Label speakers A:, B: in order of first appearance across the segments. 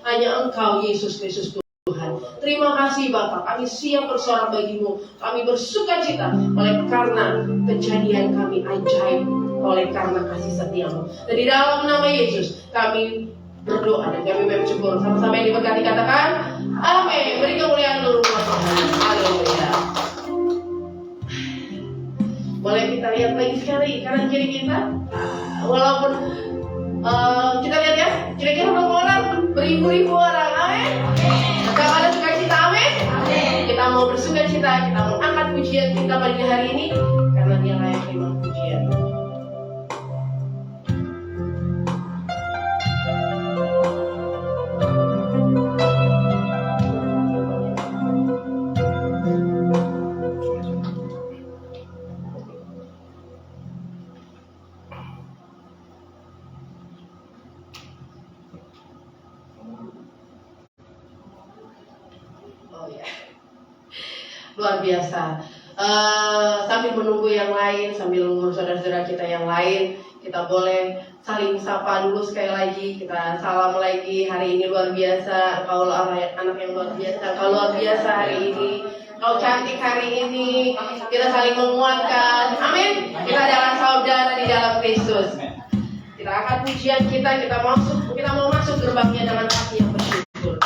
A: hanya Engkau Yesus Kristus Tuhan. Terima kasih Bapa, kami siap bersorak bagimu. Kami bersuka cita oleh karena kejadian kami ajaib, oleh karena kasih setiamu. Dan di dalam nama Yesus kami berdoa dan kami bersyukur. Sama-sama yang diberkati katakan amin. Beri kemuliaan seluruh Tuhan. Haleluya. Boleh kita lihat lagi sekali kanan kiri kita. Walaupun kita lihat ya, kira-kira berapa orang? Beribu-ribu orang. Amin. Kalau ada sukacita, amin. Kita mau bersuka cita, kita mau angkat pujian kita pagi hari ini karena Dia layak terima pujian. Luar biasa. Sambil menunggu yang lain, sambil menunggu saudara-saudara kita yang lain, kita boleh saling sapa dulu sekali lagi. Kita salam lagi. Hari ini luar biasa. Kau anak yang luar biasa. Kau luar biasa hari ini. Kau cantik hari ini. Kita saling menguatkan. Amin. Kita adalah saudara di dalam Kristus. Kita akan pujian kita. Kita mau masuk gerbangnya dengan hati yang bersyukur.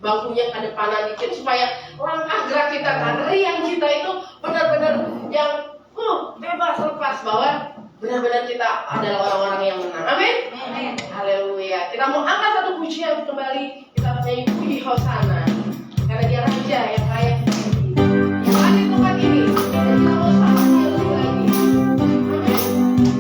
A: Bangkunya ke depanan dikit supaya langkah gerak kita, tarian kita itu benar-benar yang bebas lepas bahwa benar-benar kita adalah orang-orang yang menang. Amin. Haleluya. Kita mau angkat satu pujian kembali, kita nyanyi puji Hosana karena Dia Raja yang layak yang ada di tempat ini. Dan kita mau sama Dia lebih lagi. Amin.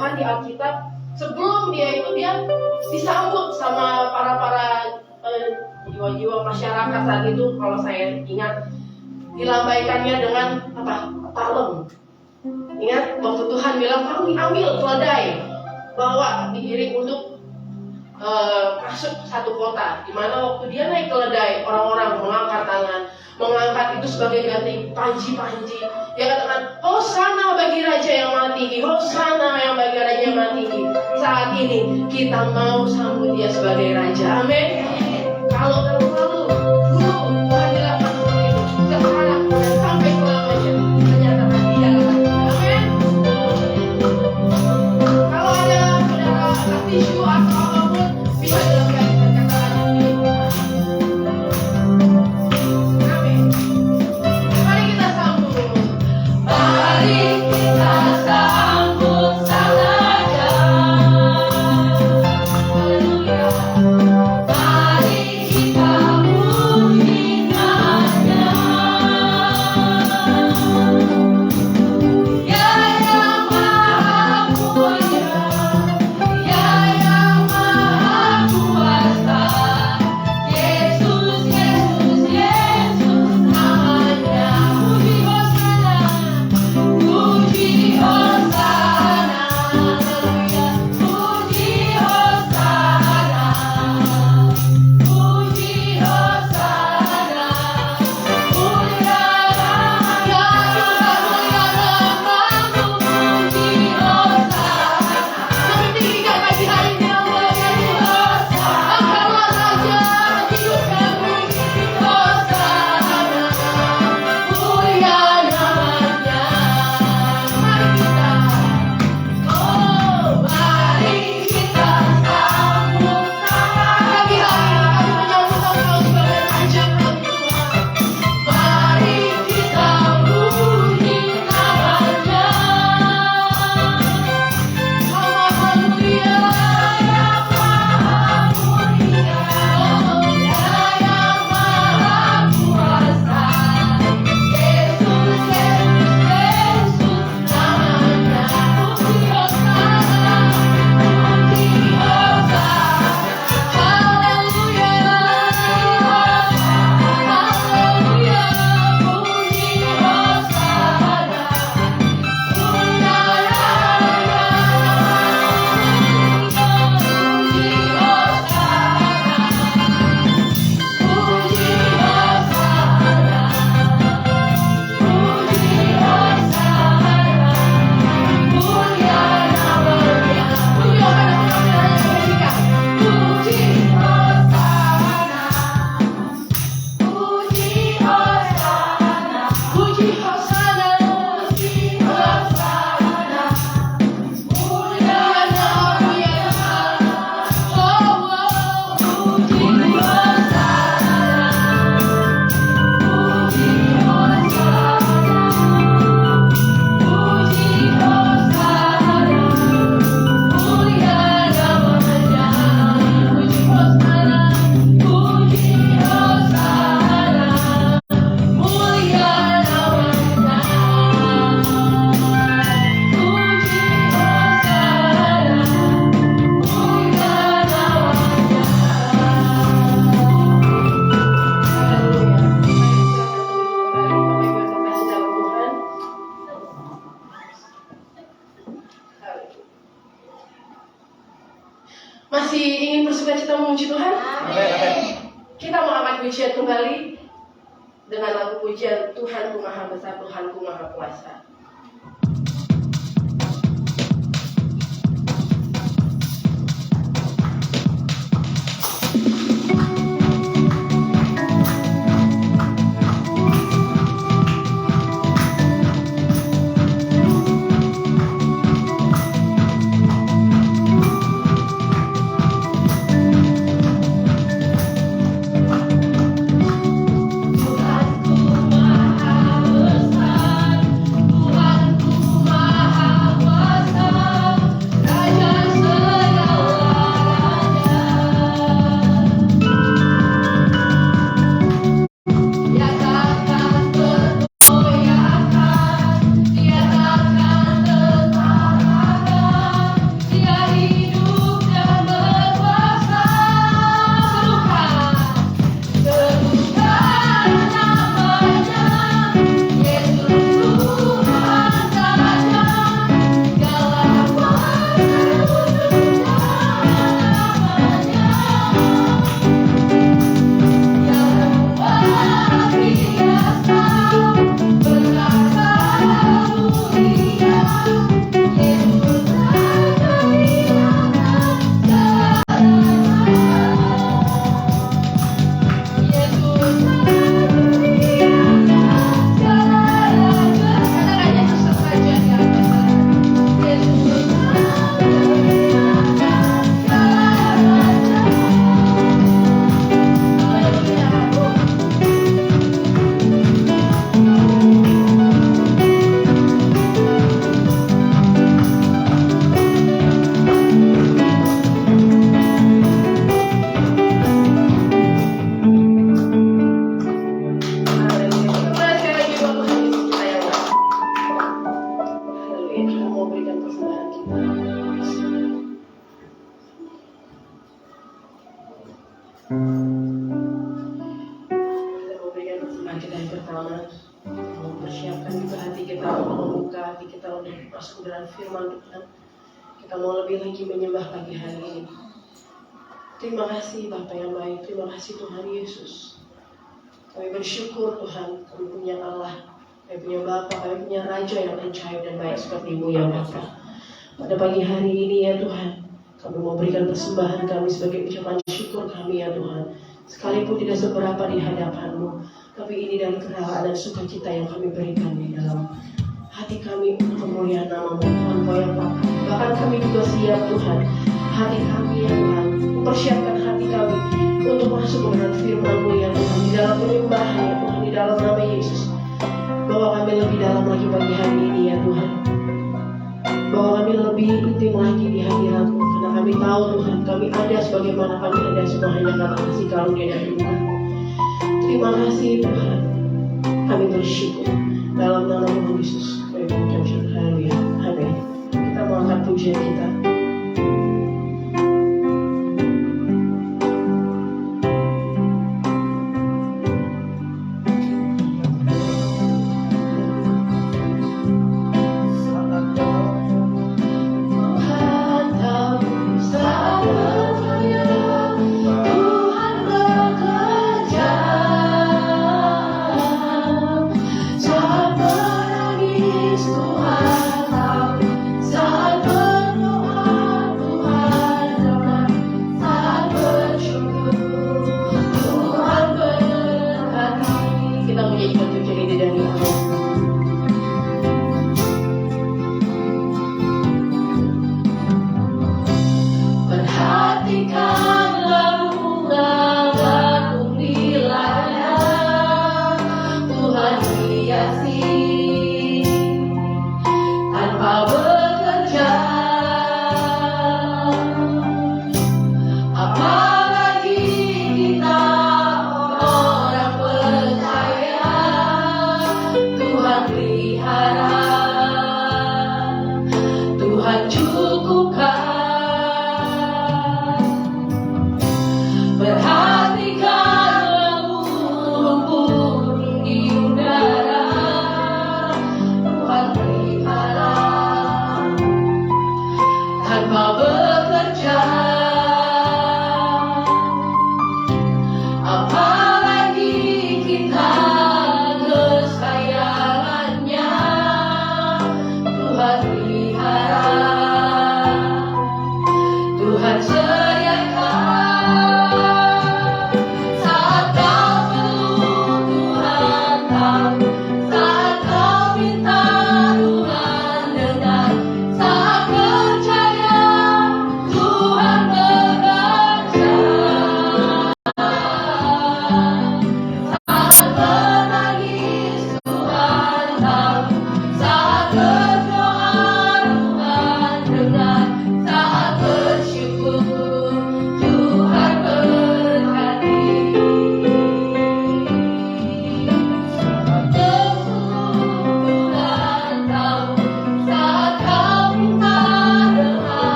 A: Tuhan di Alkitab, sebelum dia disambut sama para jiwa-jiwa masyarakat saat itu, kalau saya ingat, dilambaikannya dengan apa? Palem. Ingat waktu Tuhan bilang, kamu ambil keledai, bawa diiring untuk masuk satu kota, di mana waktu dia naik keledai, orang-orang mengangkat tangan, mengangkat itu sebagai ganti panji-panji. Dia katakan, Hosana bagi Raja yang maha tinggi, Hosana yang bagi Raja yang maha tinggi. Saat ini kita mau sambut dia sebagai Raja. Amin. Kalau dulu Tuhan dilakukan seperti itu, sekarang dan sampai selamanya menyatakan dia Raja. Amin. Kalau ada saudara tisu atau apapun, bisa dilakukan perkataan ini. Amin. Mari kita sambut. Mari kita sambut Sang Raja. Haleluya. Mari kita puji namanya. Ya yang maha mulia, ya yang maha kuasa, Yesus, Yesus, Yesus namanya. Puji Hosana, haleluya. Puji Hosana, puji Hosana, mulia ya Tuhan, mulia namamu. Puji Hosana, kami tinggikan pagi hari ini namanya Hosana. Engkaulah Raja hidup kami. Hosana, mulia namanya. Mari kita, mari kita sambut pagi hari ini kami menyambut Engkau sebagai Raja kami Tuhan. Mari kita puji namanya. Maha mulia, yang maha mulia, yang maha kuasa, Yesus, Yesus, Yesus namanya. Puji Hosana, puji Hosana, haleluya, haleluya, puji Hosana, mulia namanya. Puji Masih ingin bersukacita memuji Tuhan? Kita mau angkat pujian kembali dengan lagu pujian Tuhanku Maha Besar, Tuhanku Maha Kuasa. Tuhanku Maha Besar, Tuhanku pengalaman, mempersiapkan juga hati kita untuk membuka hati kita untuk masuk ke dalam firman Tuhan. Kita mau lebih lagi menyembah pagi hari ini. Terima kasih Bapa yang baik, terima kasih Tuhan Yesus. Kami bersyukur Tuhan, kami punya Allah, kami punya Bapa, kami punya Raja yang ajaib dan baik seperti-Mu ya Bapa. Pada pagi hari ini ya Tuhan, kami mau berikan persembahan kami sebagai ucapan syukur kami ya Tuhan. Sekalipun tidak seberapa di hadapan-Mu, tapi ini dari kerelaan dan sukacita yang kami berikan di dalam hati kami untuk kemuliaan nama-Mu Tuhan Kau yang Bapa. Bahkan kami juga siap Tuhan, hati kami ya Tuhan, mempersiapkan hati kami untuk masuk ke dalam firman-Mu ya Tuhan, di dalam penyembahan ya Tuhan, di dalam nama Yesus. Bawa kami lebih dalam lagi pagi hari ini ya Tuhan. Bawa kami lebih intim lagi di hadirat-Mu, karena kami tahu Tuhan, kami ada sebagaimana kami ada semua hanya karena kasih karunia dari Tuhan. Terima kasih Tuhan, kami bersyukur dalam nama Tuhan Yesus. Kami mengucap syukur, haleluya, amin. Kita mau angkat pujian kita.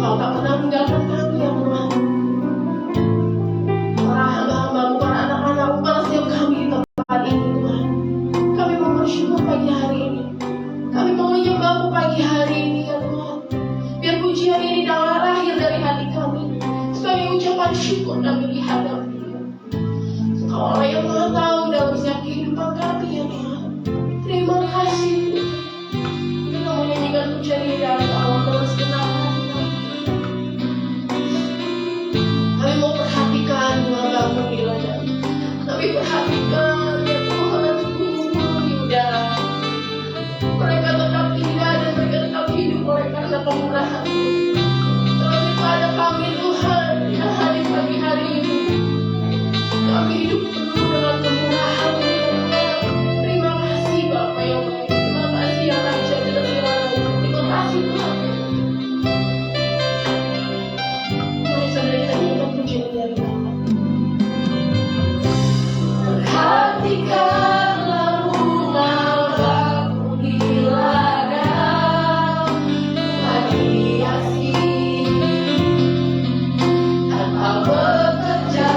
A: Engkau tak pernah meninggalkan kami ya Tuhan. syukur kami di hadapan-Mu. Engkau Allah yang Maha tahu dalam setiap kehidupan kami ya Tuhan. Terima kasih Tuhan. Kita menyanyikan pujian dari awal dalam segenap hati kami. Kami mau perhatikan Tuhan bangun di ladang. Kami perhatikan ya Tuhan tumbuh di udara. Mereka tetap indah dan mereka tetap hidup oleh karena pemurahan-Mu. Terlebih pada kami Tuhan yang hadir pagi hari ini. Kami hidup penuh dengan pemurahan-Mu ya Tuhan. Terima kasih Bapa yang baik. Terima kasih ya Raja dan Tuhan. Terima kasih Tuhan. Mari saudara kita nyanyikan pujian dari Bapa. Perhatikanlah bunga bakung di ladang, Tuhan hiasi tanpa bekerja.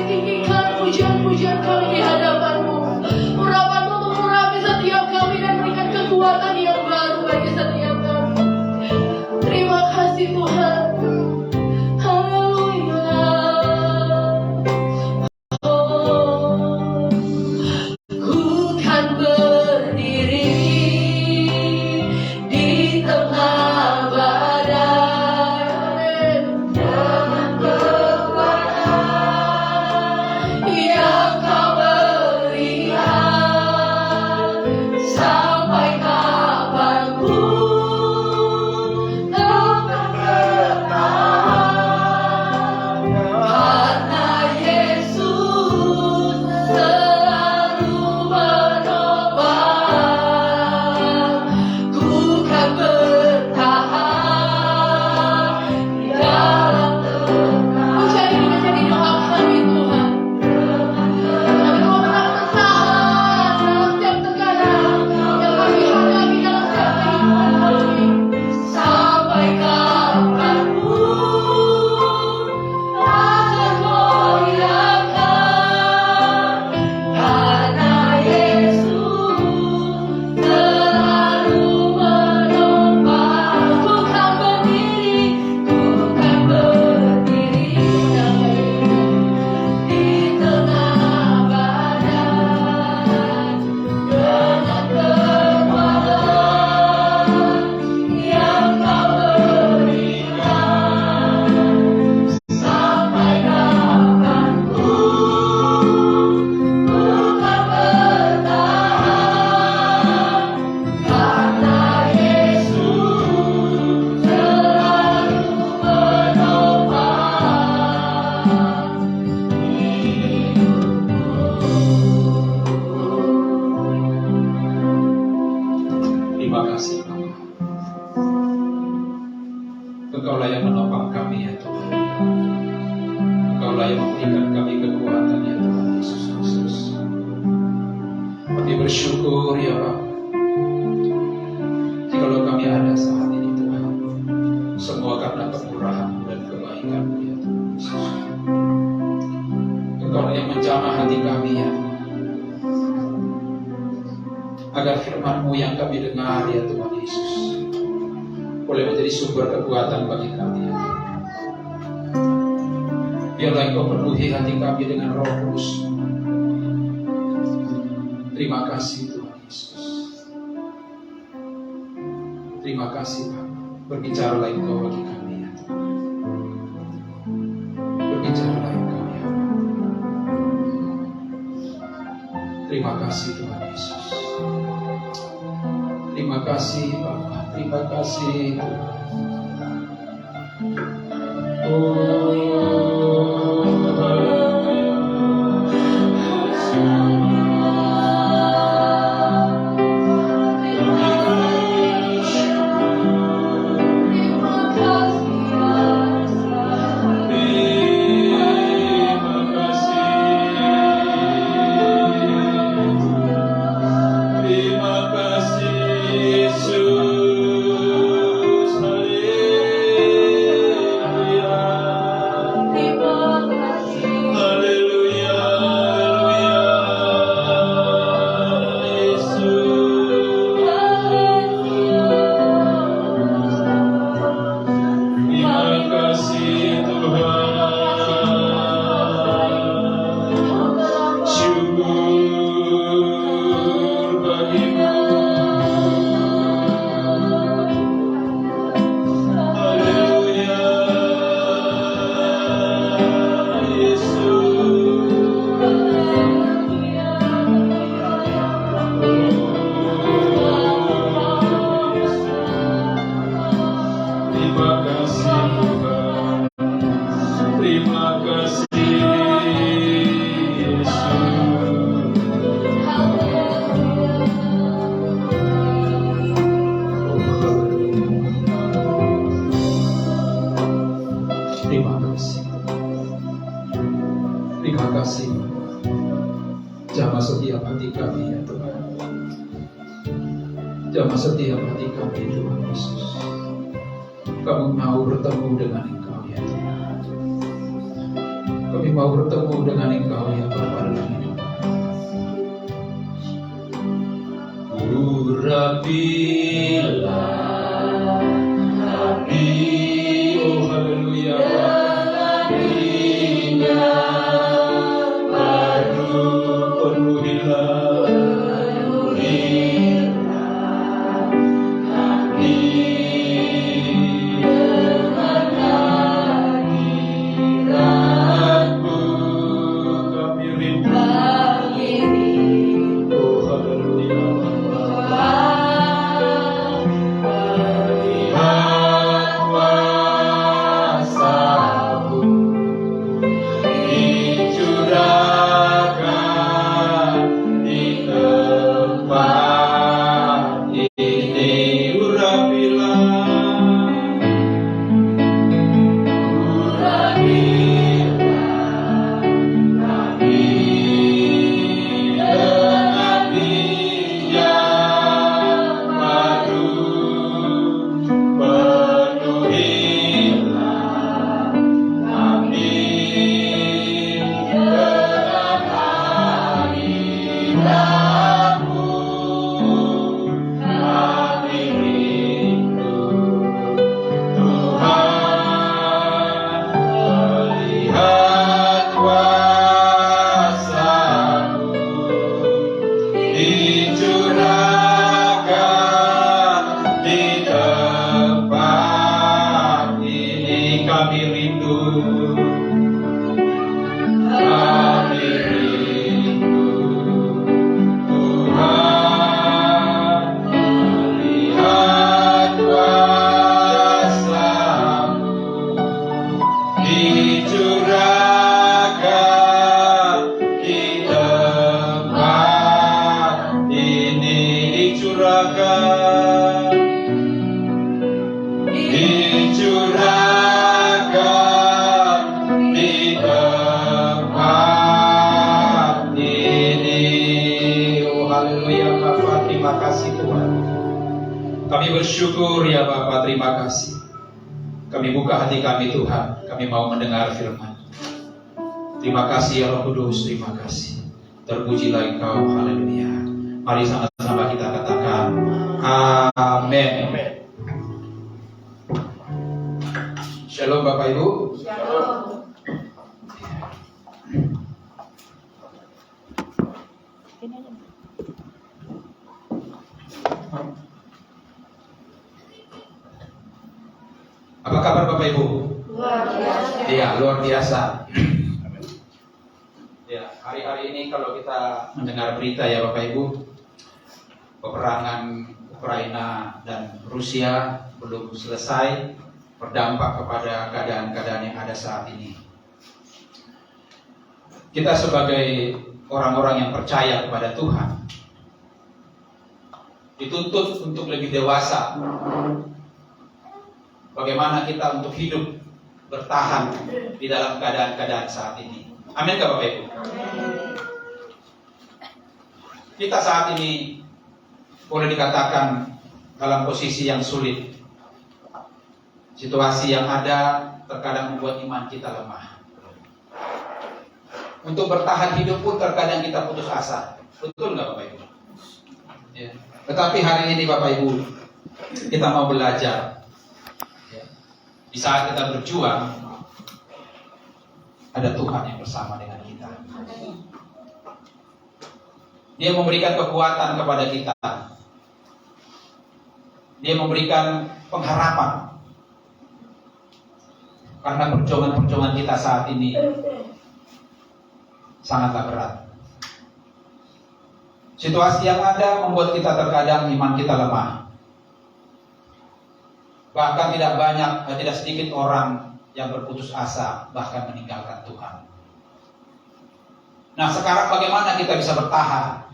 A: tinggikan pujian-pujian kami di hadapan-Mu. Urapan-Mu mengurapi setiap kami dan berikan kekuatan yang baru bagi setiap kami. Terima kasih Tuhan. Haleluya. Oh, ku kan berdiri di tengah badai dengan kekuatan yang Kau berikan. Sampai kapanpun Kau kan bertahan, karena Yesus selalu menopang. Ku kan bertahan di dalam tekanan. Ucap ini menjadi doa kami Tuhan. Kami mau tetap bertahan dalam setiap tekanan yang kami hadapi dalam setiap kehidupan kami. Sampai kapanpun akan goyahkan, karena Yesus selalu menopang. Ku kan berdiri di tengah badai dengan kekuatan yang Kau berikan. Sampai kapanpun ku kan bertahan, karena Yesus selalu menopang hidupku.
B: Terima kasih Bapa. Engkaulah yang menopang kami ya Tuhan. Engkaulah yang memberikan kami kekuatan ya Tuhan Yesus Kristus. Kami bersyukur ya Bapa. Jikalau kami ada saat ini Tuhan, semua karena kemurahan-Mu dan kebaikan-Mu ya Tuhan Yesus. Engkaulah yang menjamah hati kami ya Tuhan, agar firman-Mu yang kami dengar ya Tuhan Yesus boleh menjadi sumber kekuatan bagi kami ya Tuhan. Biarlah Engkau penuhi hati kami dengan Roh Kudus. Terima kasih Tuhan Yesus. Terima kasih Bapa. Berbicaralah Engkau bagi kami ya Tuhan. Berbicaralah Engkau ya Bapa. Terima kasih Tuhan Yesus. Terima kasih Bapa. Terima kasih Tuhan. Jamah setiap hati kami ya Tuhan. Jamah setiap hati kami Tuhan Yesus. Kami mau bertemu dengan Engkau ya Tuhan. Kami Kami mau bertemu dengan Engkau ya Bapa dalam hidup. Urapilah hati, oh haleluya, baru penuhilah hati dengan hadiratmu. Kami rindu, oh haleluya, lihat kuasa-Mu dicurahkan di tempat ini. Terima kasih Tuhan. Kami bersyukur ya Bapa, terima kasih. Kami buka hati kami Tuhan, kami mau mendengar firman. Terima kasih ya Roh Kudus, terima kasih. Terpujilah Engkau, haleluya. Mari sama-sama kita katakan amin. Shalom Bapak Ibu.
A: Shalom.
B: Apa kabar Bapak Ibu?
A: Luar biasa.
B: Iya, luar biasa. Ya, hari-hari ini kalau kita mendengar berita ya Bapak Ibu, peperangan Ukraina dan Rusia belum selesai, berdampak kepada keadaan-keadaan yang ada saat ini. Kita sebagai orang-orang yang percaya kepada Tuhan dituntut untuk lebih dewasa. Bagaimana kita untuk hidup bertahan di dalam keadaan-keadaan saat ini. Amin kah Bapak Ibu? Kita saat ini boleh dikatakan dalam posisi yang sulit. Situasi yang ada terkadang membuat iman kita lemah. Untuk bertahan hidup pun terkadang kita putus asa. Betul nggak Bapak Ibu? Ya. Tetapi hari ini Bapak Ibu, kita mau belajar. Di saat kita berjuang, ada Tuhan yang bersama dengan kita. Dia memberikan kekuatan kepada kita. Dia memberikan pengharapan. Karena perjuangan-perjuangan kita saat ini sangatlah berat. Situasi yang ada membuat kita terkadang iman kita lemah. Bahkan tidak sedikit orang yang berputus asa, bahkan meninggalkan Tuhan. Nah, sekarang bagaimana kita bisa bertahan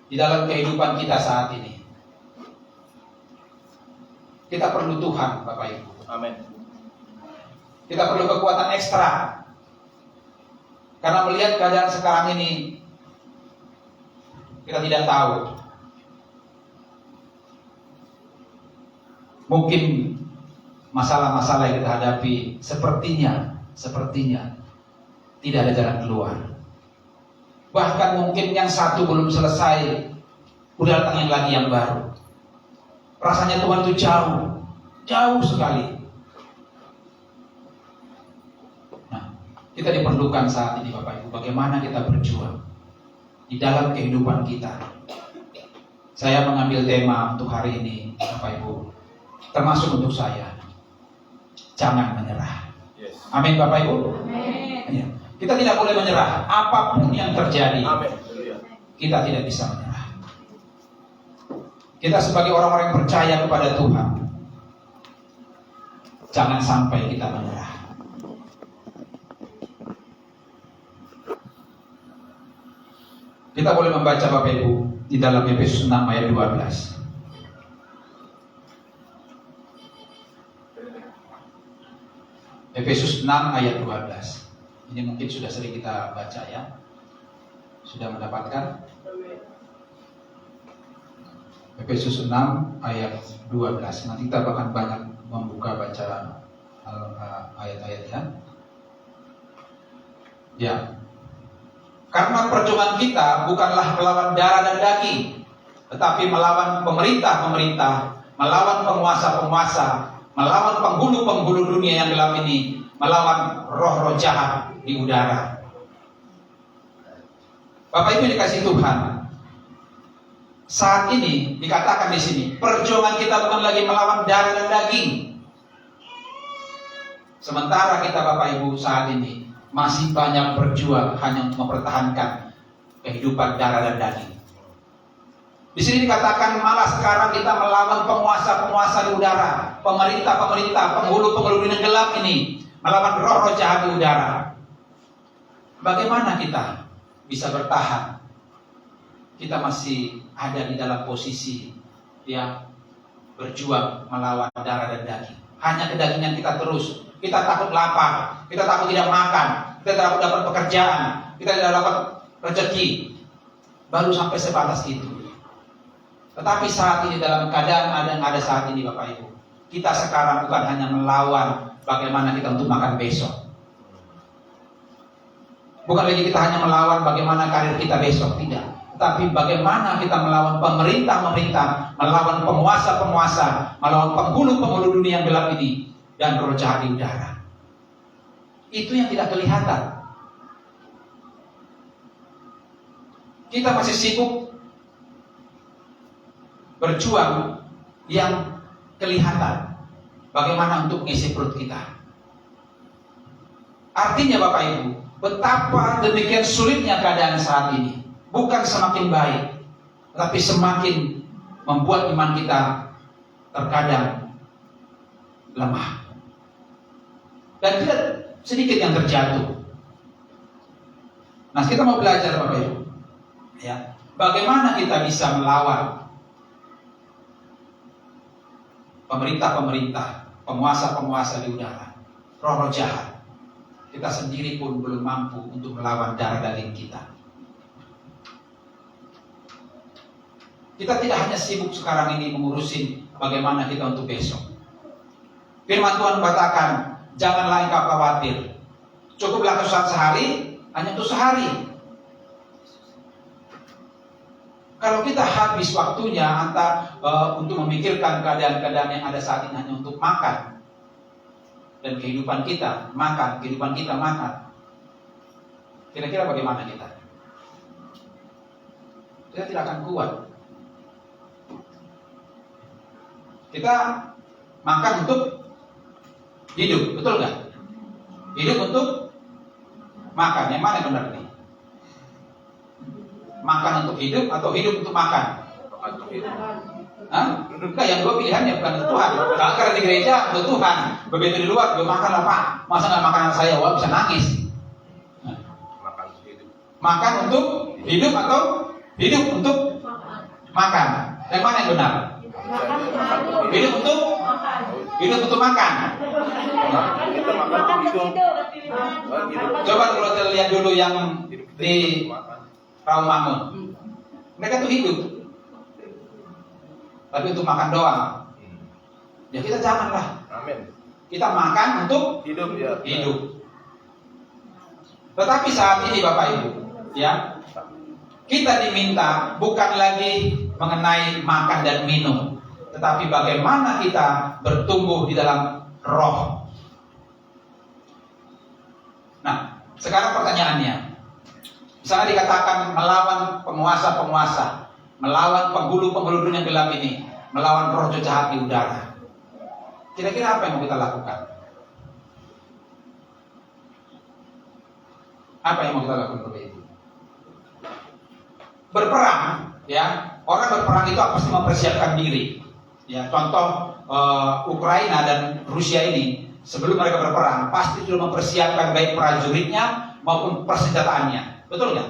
B: di dalam kehidupan kita saat ini? Kita perlu Tuhan, Bapak Ibu.
C: Amin.
B: Kita perlu kekuatan ekstra. Karena melihat keadaan sekarang ini, kita tidak tahu. Mungkin masalah-masalah yang kita hadapi sepertinya tidak ada jalan keluar. Bahkan mungkin yang satu belum selesai, udah datang yang lagi yang baru. Rasanya Tuhan itu jauh sekali. Nah, kita diperlukan saat ini Bapak Ibu, bagaimana kita berjuang di dalam kehidupan kita. Saya mengambil tema untuk hari ini Bapak Ibu, termasuk untuk saya, jangan menyerah. Amin Bapak Ibu.
C: Amin.
B: Ya. Kita tidak boleh menyerah apapun yang terjadi.
C: Amin.
B: Kita tidak bisa menyerah. Kita sebagai orang-orang yang percaya kepada Tuhan, jangan sampai kita menyerah. Kita boleh membaca Bapak Ibu di dalam Efesus 6 ayat 12. Efesus 6 ayat 12. Ini mungkin sudah sering kita baca ya. Sudah mendapatkan? Efesus 6 ayat 12. Nanti kita akan banyak membuka baca ayat-ayatnya. Ya. Karena perjuangan kita bukanlah melawan darah dan daging, tetapi melawan pemerintah-pemerintah, melawan penguasa-penguasa, melawan penghulu-penghulu dunia yang gelap ini, melawan roh-roh jahat di udara. Bapak Ibu dikasih Tuhan, saat ini dikatakan di sini, perjuangan kita bukan lagi melawan darah dan daging. Sementara kita Bapak Ibu saat ini masih banyak berjuang hanya untuk mempertahankan kehidupan darah dan daging. Di sini dikatakan malah sekarang kita melawan penguasa-penguasa di udara, pemerintah-pemerintah, penghulu-penghulu dunia gelap ini, melawan roh-roh jahat di udara. Bagaimana kita bisa bertahan? Kita masih ada di dalam posisi yang berjuang melawan darah dan daging. Hanya kedagingan kita terus. Kita takut lapar, kita takut tidak makan, kita takut dapat pekerjaan, kita tidak dapat rezeki. Baru sampai sebatas itu. Tetapi saat ini dalam keadaan yang ada saat ini Bapak Ibu, kita sekarang bukan hanya melawan bagaimana kita untuk makan besok. Bukan lagi kita hanya melawan bagaimana karir kita besok, tidak. Tapi bagaimana kita melawan pemerintah-pemerintah, melawan penguasa-penguasa, melawan penghulu-penghulu dunia yang gelap ini, dan roh jahat di udara. Itu yang tidak kelihatan. Kita masih sibuk berjuang yang kelihatan. Bagaimana untuk mengisi perut kita. Artinya Bapak Ibu, betapa demikian sulitnya keadaan saat ini. Bukan semakin baik, tapi semakin membuat iman kita terkadang lemah. Dan tidak sedikit yang terjatuh. Nah, kita mau belajar Bapak Ibu, ya, bagaimana kita bisa melawan pemerintah-pemerintah, penguasa-penguasa di udara, roh-roh jahat. Kita sendiri pun belum mampu untuk melawan darah daging kita. Kita tidak hanya sibuk sekarang ini mengurusin bagaimana kita untuk besok. Firman Tuhan katakan, janganlah engkau khawatir. Cukuplah kesusahan sehari, hanya untuk sehari. Kalau kita habis waktunya untuk memikirkan keadaan-keadaan yang ada saat ini hanya untuk makan, dan kehidupan kita makan, kira-kira bagaimana kita? Kita tidak akan kuat. Kita makan untuk hidup, betul nggak? Hidup untuk makan, yang mana yang benar nih? Makan untuk hidup atau hidup untuk makan? Hah? Enggak, yang dua pilihannya bukan untuk Tuhan. Kalau karena di gereja untuk Tuhan, begitu di luar, gue makan apa? Masa nggak makanan saya, wah bisa nangis. Nah. Makan untuk hidup atau hidup untuk makan? Yang mana yang benar? Hidup untuk makan. Coba kalau kita lihat dulu yang di Rawamangun, mereka tuh hidup, tapi untuk makan doang. Ya kita janganlah.
C: Amin.
B: Kita makan untuk
C: Hidup ya.
B: hidup. Tetapi saat ini Bapak Ibu, ya, kita diminta bukan lagi mengenai makan dan minum, tetapi bagaimana kita bertumbuh di dalam roh. Nah, sekarang pertanyaannya, misalnya dikatakan melawan penguasa-penguasa, melawan penghulu-penghulu dunia gelap ini, melawan roh jahat di udara. Kira-kira apa yang mau kita lakukan? Apa yang mau kita lakukan Bapak Ibu? Berperang, ya. Orang berperang itu pasti mempersiapkan diri. Ya, contoh Ukraina dan Rusia ini sebelum mereka berperang pasti sudah mempersiapkan baik prajuritnya maupun persenjataannya. Betul nggak?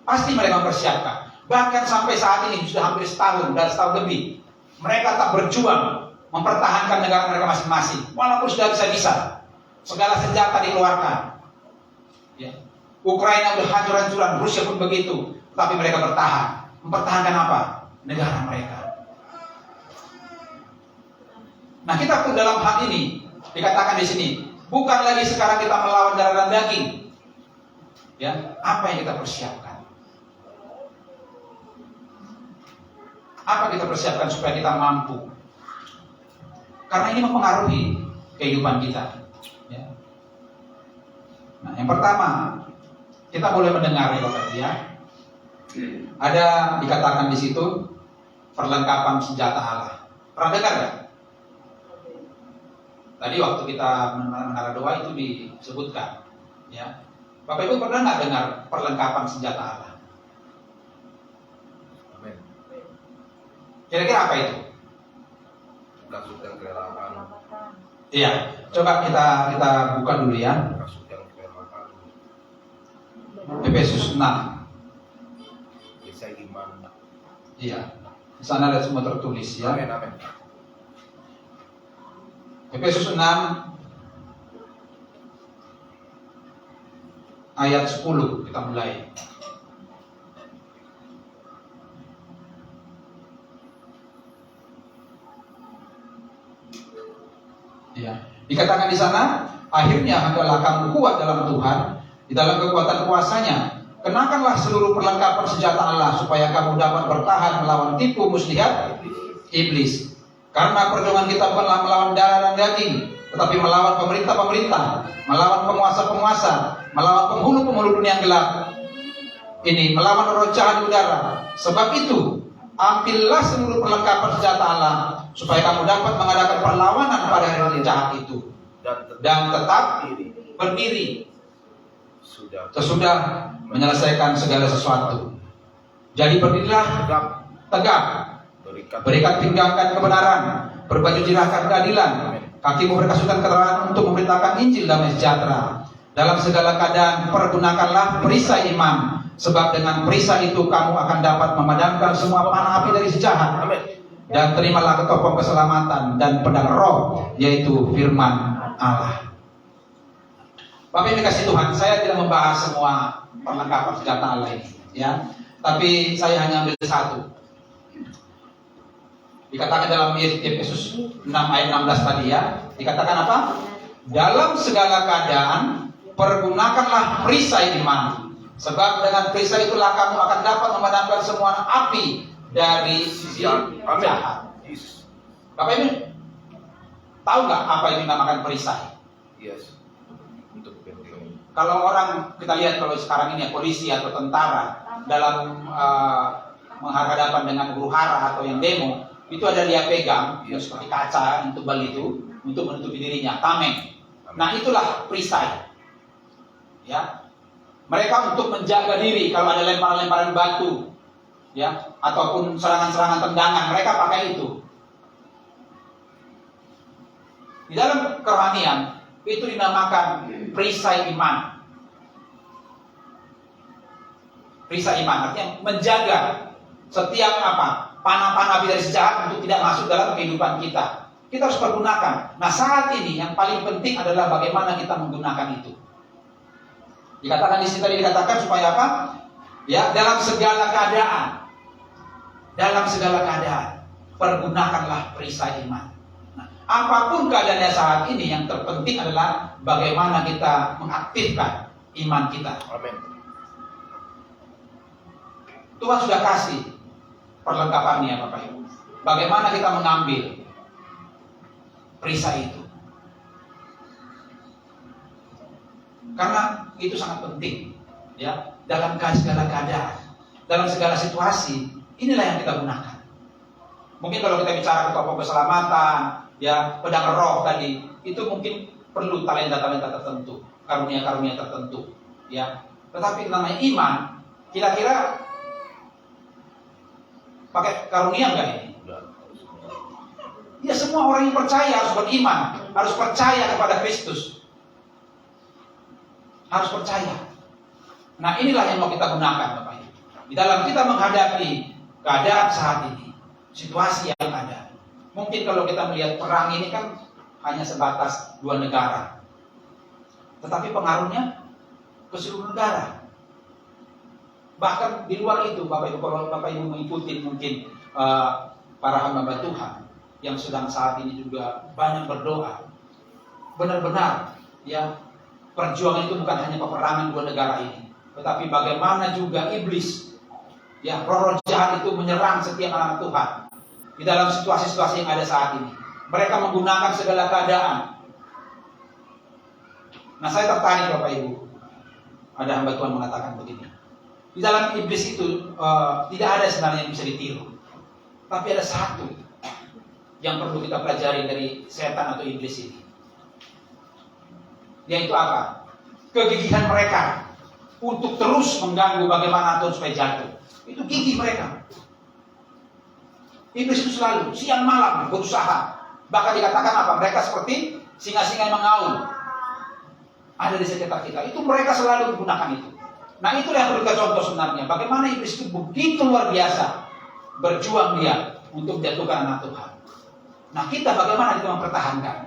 B: Pasti mereka mempersiapkan. Bahkan sampai saat ini sudah hampir setahun dan setahun lebih, mereka tak berjuang mempertahankan negara mereka masing-masing. Walaupun sudah bisa-bisa, segala senjata dikeluarkan. Ya. Ukraina sudah hancur-hancuran, Rusia pun begitu, tapi mereka bertahan. Mempertahankan apa? Negara mereka. Nah, kita pun dalam hal ini dikatakan di sini, bukan lagi sekarang kita melawan darah dan daging. Ya, apa yang kita persiapkan? Apa kita persiapkan supaya kita mampu? Karena ini mempengaruhi kehidupan kita. Ya. Nah, yang pertama, kita boleh mendengar ya Bapak ya. Ada dikatakan di situ perlengkapan senjata Allah. Pernah dengar nggak? Tadi waktu kita menara doa itu disebutkan, ya. Bapak Ibu pernah nggak dengar perlengkapan senjata Allah?
C: Amin.
B: Kira-kira apa itu?
C: Kasut yang kerelaan.
B: Iya, coba kita buka dulu ya.
C: Kasut yang kerelaan.
B: Efesus 6.
C: Bisa iman.
B: Iya. Di sana ada semua tertulis ya.
C: Amin, amin.
B: Efesus 6 ayat 10 kita mulai. Ya, dikatakan di sana, akhirnya hendaklah kamu kuat dalam Tuhan, di dalam kekuatan kuasanya. Kenakanlah seluruh perlengkapan senjata Allah supaya kamu dapat bertahan melawan tipu muslihat iblis. Karena perjuangan kita bukanlah melawan darah dan daging, tetapi melawan pemerintah-pemerintah, melawan penguasa-penguasa, melawan penghulu-penghulu dunia yang gelap. Ini melawan roh jahat di udara. Sebab itu, ambillah seluruh perlengkapan senjata Allah supaya kamu dapat mengadakan perlawanan pada hari jahat itu dan tetap berdiri sesudah menyelesaikan segala sesuatu. Jadi berdirilah tegak, berikat pinggangkan kebenaran, berbaju jirahkan keadilan, kakimu berkasutan keterangan untuk memberitakan Injil damai sejahtera. Dalam segala keadaan pergunakanlah perisai iman, sebab dengan perisai itu kamu akan dapat memadamkan semua panah api dari si jahat. Dan terimalah ketopong keselamatan dan pedang roh, yaitu firman Allah. Bapak Ibu kasih Tuhan, saya tidak membahas semua perlengkapan senjata Allah ini, ya. Tapi saya hanya ambil satu. Dikatakan dalam Efesus 6 ayat 16 tadi ya, dikatakan apa? Dalam segala keadaan pergunakanlah perisai iman, sebab dengan perisai itulah kamu akan dapat memadamkan semua api dari sisi jahat. Bapak Ibu tahu nggak apa yang dinamakan perisai?
C: Yes. Untuk penting.
B: Kalau orang kita lihat kalau sekarang ini ya, polisi atau tentara dalam menghadapan dengan huru hara atau yang demo, itu ada dia pegang ya, seperti kaca untuk bal itu untuk menutupi dirinya, tameng. Nah itulah perisai. Ya, mereka untuk menjaga diri kalau ada lemparan-lemparan batu, ya, ataupun serangan-serangan tendangan, mereka pakai itu. Di dalam kerohanian itu dinamakan perisai iman. Perisai iman artinya menjaga setiap apa? Panah-panah api dari sejahat untuk tidak masuk dalam kehidupan kita. Kita harus pergunakan. Nah saat ini yang paling penting adalah bagaimana kita menggunakan itu. Dikatakan di sini tadi dikatakan supaya apa? Ya, dalam segala keadaan. Dalam segala keadaan pergunakanlah perisai iman. Nah, apapun keadaannya saat ini, yang terpenting adalah bagaimana kita mengaktifkan iman kita.
C: Amin.
B: Tuhan sudah kasih perlengkapannya Bapak Ibu. Bagaimana kita mengambil perisai itu? Karena itu sangat penting, ya, dalam segala keadaan, dalam segala situasi, inilah yang kita gunakan. Mungkin kalau kita bicara tentang keselamatan, ya, pedang roh tadi, itu mungkin perlu talenta-talenta tertentu, karunia-karunia tertentu, ya. Tetapi namanya iman, kira-kira pakai karunia enggak ini? Ya, semua orang yang percaya harus beriman, harus percaya kepada Kristus. Harus percaya. Nah, inilah yang mau kita gunakan Bapak Ibu. Di dalam kita menghadapi keadaan saat ini, situasi yang ada. Mungkin kalau kita melihat perang ini kan hanya sebatas 2 negara. Tetapi pengaruhnya ke seluruh negara. Bahkan di luar itu, Bapak Ibu, kalau Bapak Ibu mengikuti mungkin para hamba Tuhan yang sedang saat ini juga banyak berdoa. Benar-benar, ya, perjuangan itu bukan hanya peperangan 2 negara ini, tetapi bagaimana juga iblis, ya, roh-roh jahat itu menyerang setiap anak Tuhan di dalam situasi-situasi yang ada saat ini. Mereka menggunakan segala keadaan. Nah, saya tertarik Bapak Ibu. Ada hamba Tuhan mengatakan begini. Di dalam iblis itu tidak ada sebenarnya yang bisa ditiru. Tapi ada satu yang perlu kita pelajari dari setan atau iblis ini. Yaitu apa? Kegigihan mereka untuk terus mengganggu bagaimana Tuhan supaya jatuh. Itu gigih mereka. Iblis itu selalu siang malam berusaha. Bahkan dikatakan apa? Mereka seperti singa-singa yang mengaum. Ada di sekitar kita. Itu mereka selalu menggunakan itu. Nah, itulah yang perlu kita contoh sebenarnya. Bagaimana iblis itu begitu luar biasa berjuang dia untuk menjatuhkan anak Tuhan. Nah, kita bagaimana kita mempertahankan?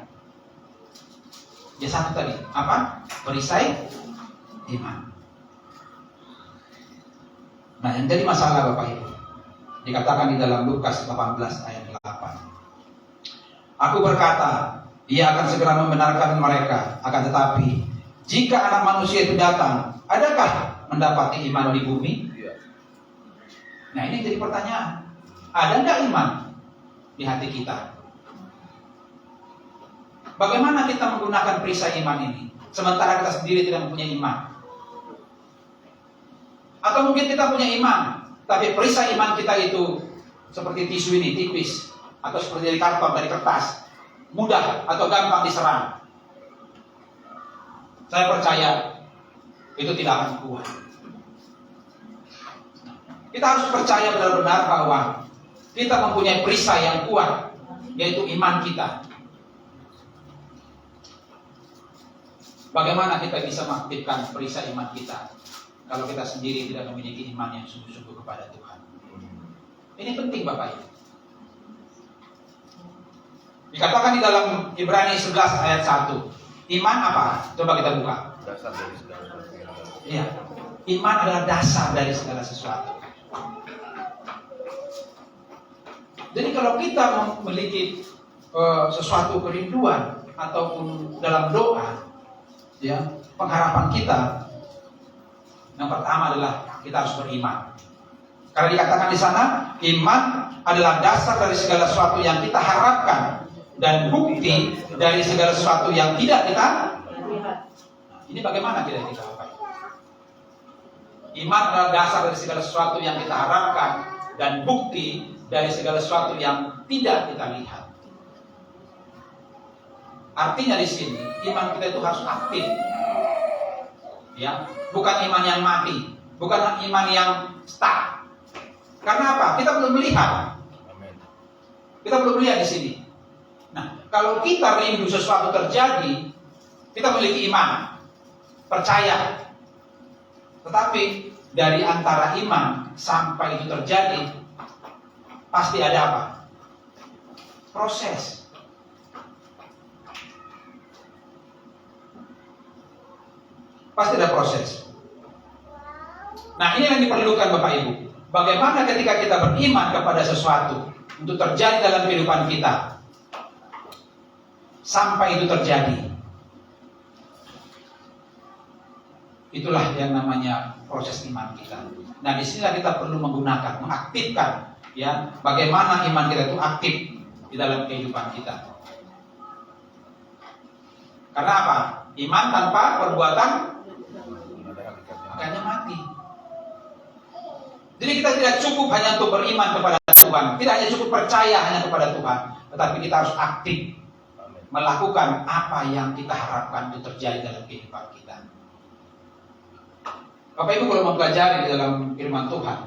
B: Ya, satu tadi, apa? Perisai iman. Nah, yang jadi masalah Bapak Ibu, dikatakan di dalam Lukas 18 ayat 8. Aku berkata, ia akan segera membenarkan mereka. Akan tetapi, jika anak manusia itu datang, adakah mendapati iman di bumi? Nah, ini jadi pertanyaan. Ada enggak iman di hati kita? Bagaimana kita menggunakan perisai iman ini, sementara kita sendiri tidak mempunyai iman? Atau mungkin kita punya iman, tapi perisai iman kita itu seperti tisu ini, tipis, atau seperti dari karton, dari kertas, mudah atau gampang diserang. Saya percaya itu tidak akan kuat. Kita harus percaya benar-benar bahwa kita mempunyai perisai yang kuat, yaitu iman kita. Bagaimana kita bisa mengaktifkan perisai iman kita kalau kita sendiri tidak memiliki iman yang sungguh-sungguh kepada Tuhan? Ini penting Bapak Ibu. Dikatakan di dalam Ibrani 11 ayat 1. Iman apa? Coba kita buka.
C: Dasar dari segala sesuatu.
B: Iya. Iman adalah dasar dari segala sesuatu. Jadi kalau kita memiliki sesuatu kerinduan ataupun dalam doa, ya, pengharapan kita yang pertama adalah kita harus beriman. Karena dikatakan di sana, iman adalah dasar dari segala sesuatu yang kita harapkan dan bukti dari segala sesuatu yang tidak kita lihat. Ini bagaimana kita lakukan? Iman adalah dasar dari segala sesuatu yang kita harapkan dan bukti dari segala sesuatu yang tidak kita lihat. Artinya di sini iman kita itu harus aktif, ya, bukan iman yang mati, bukan iman yang stuck. Karena apa? Kita belum melihat. Kita belum melihat di sini. Nah, kalau kita rindu sesuatu terjadi, kita memiliki iman, percaya. Tetapi dari antara iman sampai itu terjadi, pasti ada apa? Proses. Pasti ada proses. Nah, ini yang diperlukan Bapak Ibu. Bagaimana ketika kita beriman kepada sesuatu untuk terjadi dalam kehidupan kita, sampai itu terjadi. Itulah yang namanya proses iman kita. Nah, disinilah kita perlu menggunakan, mengaktifkan, ya, bagaimana iman kita itu aktif di dalam kehidupan kita. Karena apa? Iman tanpa perbuatan makanya mati. Jadi kita tidak cukup hanya untuk beriman kepada Tuhan, tidak hanya cukup percaya hanya kepada Tuhan, tetapi kita harus aktif melakukan apa yang kita harapkan itu terjadi dalam kehidupan kita. Bapak Ibu kalau mempelajari di dalam firman Tuhan,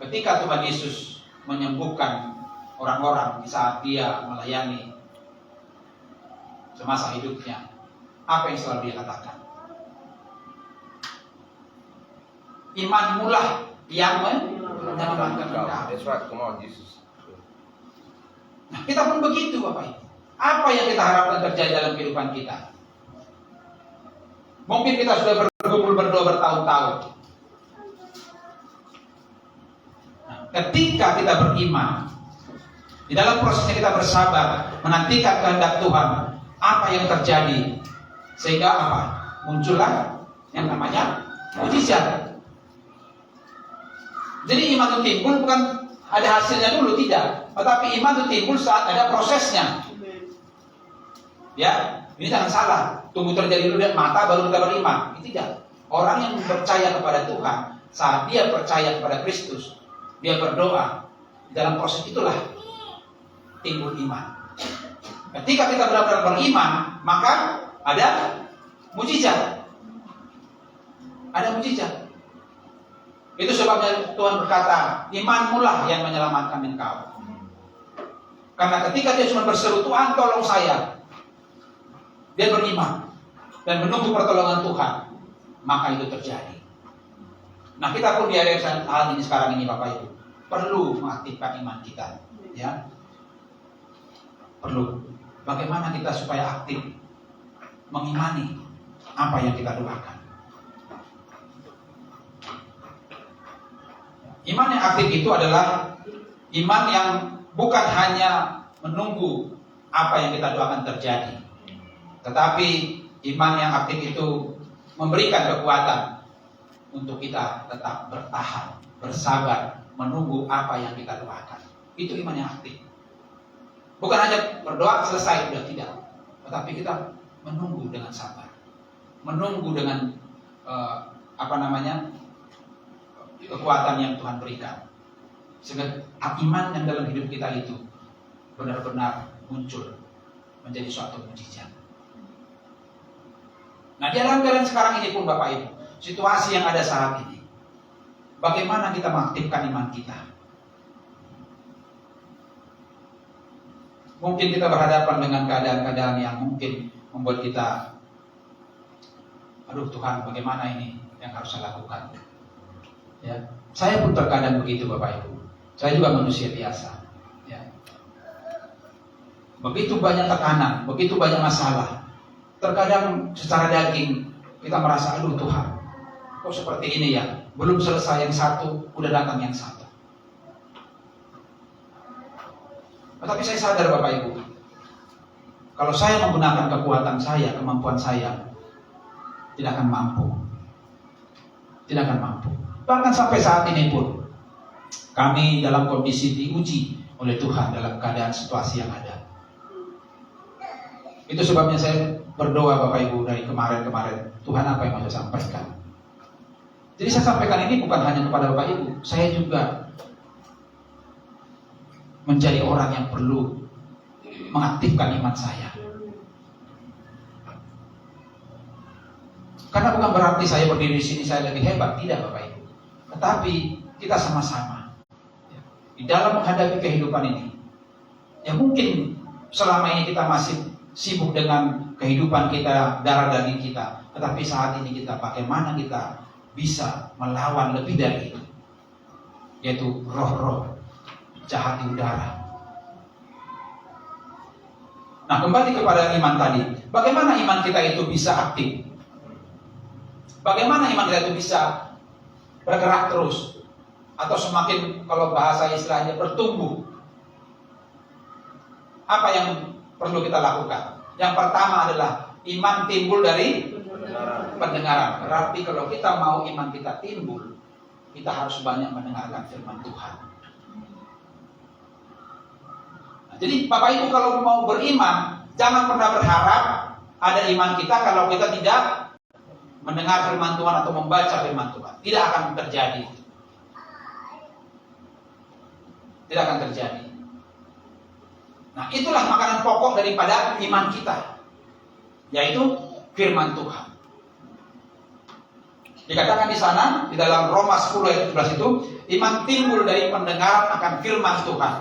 B: ketika Tuhan Yesus menyembuhkan orang-orang di saat dia melayani semasa hidupnya, apa yang selalu dia katakan? Imanmu lah yang menyelamatkan engkau.
C: That's right, come on, Jesus.
B: Nah, kita pun begitu Bapak Ibu. Apa yang kita harapkan terjadi dalam kehidupan kita? Mungkin kita sudah bergumul berdoa bertahun-tahun. Nah, ketika kita beriman, di dalam prosesnya kita bersabar, menantikan kehendak Tuhan, apa yang terjadi? Sehingga apa? Muncullah yang namanya mujizat. Jadi iman itu timbul bukan ada hasilnya dulu, tidak. Tetapi iman itu timbul saat ada prosesnya. Ya, ini jangan salah. Tunggu terjadi dulu dan mata baru kita beriman. Ini tidak. Orang yang percaya kepada Tuhan, saat dia percaya kepada Kristus, dia berdoa, dalam proses itulah timbul iman. Ketika kita benar-benar beriman, maka ada mujizat. Ada mujizat. Itu sebabnya Tuhan berkata, imanmu lah yang menyelamatkan engkau. Karena ketika dia cuma berseru, Tuhan tolong saya, dia beriman dan menunggu pertolongan Tuhan, maka itu terjadi. Nah, kita pun di area hal ini sekarang ini Bapak Ibu perlu mengaktifkan iman kita, ya. Perlu. Bagaimana kita supaya aktif mengimani apa yang kita doakan. Iman yang aktif itu adalah iman yang bukan hanya menunggu apa yang kita doakan terjadi, tetapi iman yang aktif itu memberikan kekuatan untuk kita tetap bertahan, bersabar, menunggu apa yang kita doakan. Itu iman yang aktif. Bukan hanya berdoa selesai, sudah tidak. Tetapi kita menunggu dengan sabar, menunggu dengan kekuatan yang Tuhan berikan, sehingga iman yang dalam hidup kita itu benar-benar muncul menjadi suatu mujizat. Nah, di dalam keadaan sekarang ini pun Bapak Ibu, situasi yang ada saat ini, bagaimana kita mengaktifkan iman kita? Mungkin kita berhadapan dengan keadaan-keadaan yang mungkin membuat kita, aduh Tuhan, bagaimana ini yang harus saya lakukan? Ya, saya pun terkadang begitu Bapak Ibu. Saya juga manusia biasa. Ya. Begitu banyak tekanan, begitu banyak masalah. Terkadang secara daging kita merasa, aduh Tuhan, kok seperti ini ya? Belum selesai yang satu, udah datang yang satu. Tetapi saya sadar Bapak Ibu, kalau saya menggunakan kekuatan saya, kemampuan saya, tidak akan mampu. Tidak akan mampu. Bahkan sampai saat ini pun kami dalam kondisi diuji oleh Tuhan dalam keadaan situasi yang ada. Itu sebabnya saya berdoa Bapak Ibu dari kemarin-kemarin, Tuhan apa yang mau saya sampaikan. Jadi saya sampaikan ini bukan hanya kepada Bapak Ibu, saya juga menjadi orang yang perlu mengaktifkan iman saya. Karena bukan berarti saya berdiri di sini saya lebih hebat, tidak Bapak Ibu. Tetapi kita sama-sama di dalam menghadapi kehidupan ini. Ya mungkin selama ini kita masih sibuk dengan kehidupan kita, darah daging kita. Tetapi saat ini kita bagaimana kita bisa melawan lebih dari itu, yaitu roh-roh jahat di udara. Nah, kembali kepada iman tadi. Bagaimana iman kita itu bisa aktif? Bagaimana iman kita itu bisa bergerak terus? Atau semakin, kalau bahasa istilahnya, bertumbuh? Apa yang perlu kita lakukan? Yang pertama adalah iman timbul dari Pendengaran. Berarti kalau kita mau iman kita timbul, kita harus banyak mendengarkan firman Tuhan. Nah, jadi Bapak Ibu kalau mau beriman, jangan pernah berharap ada iman kita kalau kita tidak mendengar firman Tuhan atau membaca firman Tuhan. Tidak akan terjadi. Tidak akan terjadi. Nah, itulah makanan pokok daripada iman kita, yaitu firman Tuhan. Dikatakan di sana, di dalam Roma 10 ayat 17 itu, iman timbul dari pendengaran akan firman Tuhan.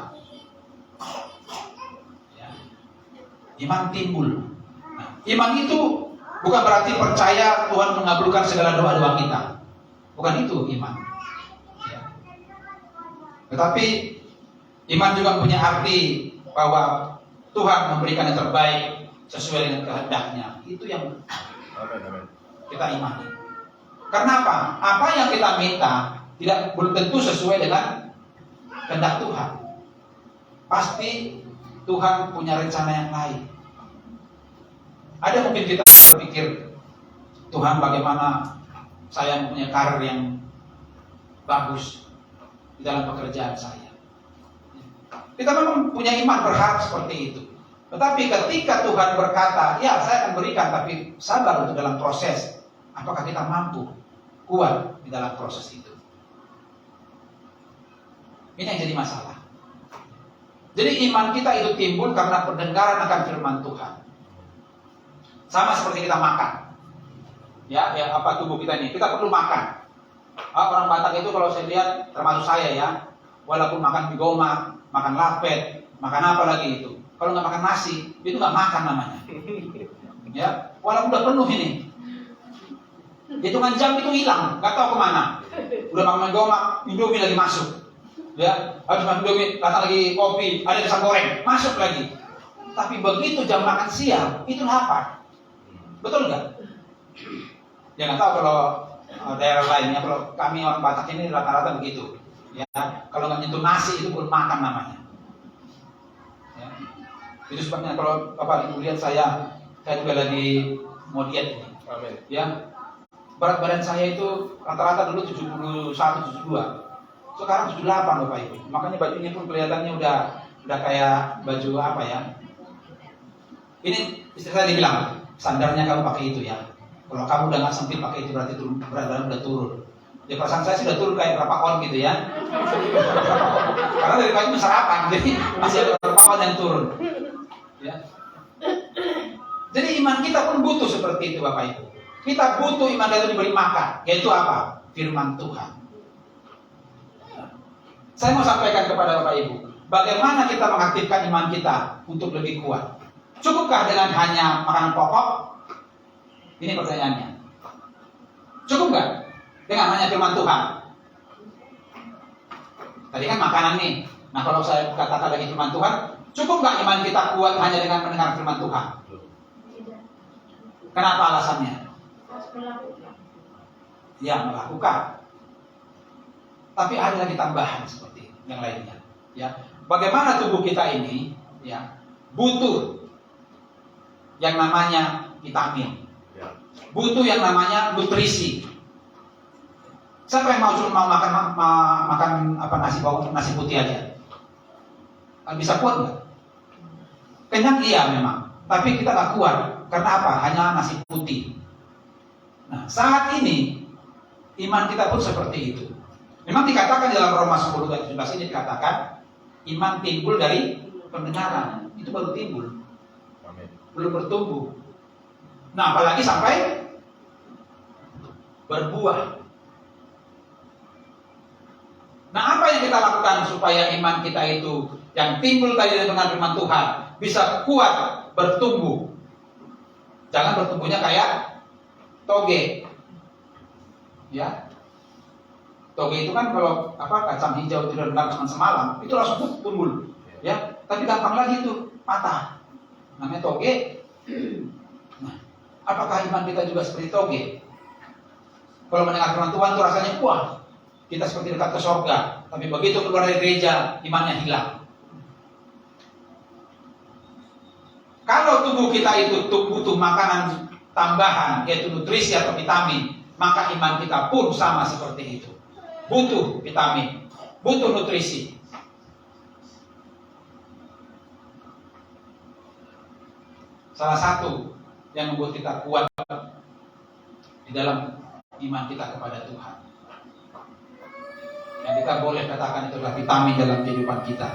B: Ya. Iman timbul. Nah, iman itu bukan berarti percaya Tuhan mengabulkan segala doa-doa kita. Bukan itu iman. Ya. Tetapi iman juga punya arti bahwa Tuhan memberikan yang terbaik sesuai dengan kehendaknya. Itu yang kita imani. Karena apa? Apa yang kita minta belum tentu sesuai dengan kehendak Tuhan. Pasti Tuhan punya rencana yang lain. Ada mungkin kita berpikir, Tuhan bagaimana saya mempunyai karir yang bagus di dalam pekerjaan saya. Kita memang punya iman berharap seperti itu. Tetapi ketika Tuhan berkata, ya saya akan berikan, tapi sabar untuk dalam proses. Apakah kita mampu kuat di dalam proses itu? Ini yang jadi masalah. Jadi iman kita itu timbul karena pendengaran akan firman Tuhan. Sama seperti kita makan. Ya apa tubuh kita ini? Kita perlu makan. Orang Batak itu kalau saya lihat, termasuk saya ya, walaupun makan bigoma, makan lapet, makan apa lagi itu. Kalau nggak makan nasi, itu nggak makan namanya. Ya, walaupun udah penuh ini, hitungan jam itu hilang, nggak tahu kemana. Udah makan bigoma, Indomie lagi masuk. Ya, habis makan Indomie, datang lagi kopi, ada pisang goreng, masuk lagi. Tapi begitu jam makan siang, itu lapar. Betul nggak? Ya nggak tahu kalau daerah lainnya. Kalau kami orang Batak ini rata-rata begitu. Ya, kalau nggak nyentuh nasi itu belum makan namanya. Ya. Itu sebabnya kalau Bapak Ibu lihat saya juga lagi mau diet ini.
C: Amin.
B: Ya, berat badan saya itu rata-rata dulu 71, 72. Sekarang 78 Bapak Ibu. Makanya bajunya pun kelihatannya udah kayak baju apa ya? Ini istri saya dibilang, sandarnya kamu pakai itu ya. Kalau kamu udah nggak sempit pakai itu berarti berat badan udah turun. Ya perasaan saya sudah turun kayak berapa on gitu ya. Karena dari pagi sarapan, jadi masih ada berapa on yang turun. Ya. Jadi iman kita pun butuh seperti itu Bapak Ibu. Kita butuh iman kita diberi makan, yaitu apa? Firman Tuhan. Saya mau sampaikan kepada Bapak Ibu, bagaimana kita mengaktifkan iman kita untuk lebih kuat? Cukupkah dengan hanya makanan pokok? Ini pertanyaannya. Cukup nggak dengan hanya firman Tuhan? Tadi kan makanan nih. Nah kalau saya katakan lagi firman Tuhan, cukup nggak iman kita kuat hanya dengan mendengar firman Tuhan? Kenapa alasannya? Ya melakukan. Tapi ada lagi tambahan seperti yang lainnya. Ya, bagaimana tubuh kita ini, ya, butuh yang namanya vitamin, butuh yang namanya nutrisi. Siapa yang mau makan apa nasi putih aja? Bisa kuat nggak? Kenyang iya memang, tapi kita nggak kuat. Karena apa? Hanya nasi putih. Nah, saat ini iman kita pun seperti itu. Memang dikatakan dalam Roma 10 ayat 17 ini dikatakan iman timbul dari pendengaran. Itu baru timbul.
C: Amin.
B: Belum bertumbuh. Nah, apalagi sampai berbuah. Nah, apa yang kita lakukan supaya iman kita itu yang timbul tadi dari firman Tuhan bisa kuat bertumbuh? Jangan bertumbuhnya kayak toge. Ya. Toge itu kan kalau kacang hijau itu direndam semalam, itu langsung tumbuh, ya. Tapi gampang lagi itu patah. Namanya toge. Nah, apakah iman kita juga seperti toge? Kalau mendengar firman Tuhan itu rasanya wah, kita seperti dekat ke surga. Tapi begitu keluar dari gereja, imannya hilang. Kalau tubuh kita itu butuh makanan tambahan, yaitu nutrisi atau vitamin, maka iman kita pun sama seperti itu. Butuh vitamin, butuh nutrisi. Salah satu yang membuat kita kuat di dalam iman kita kepada Tuhan, yang kita boleh katakan itu adalah vitamin dalam kehidupan kita,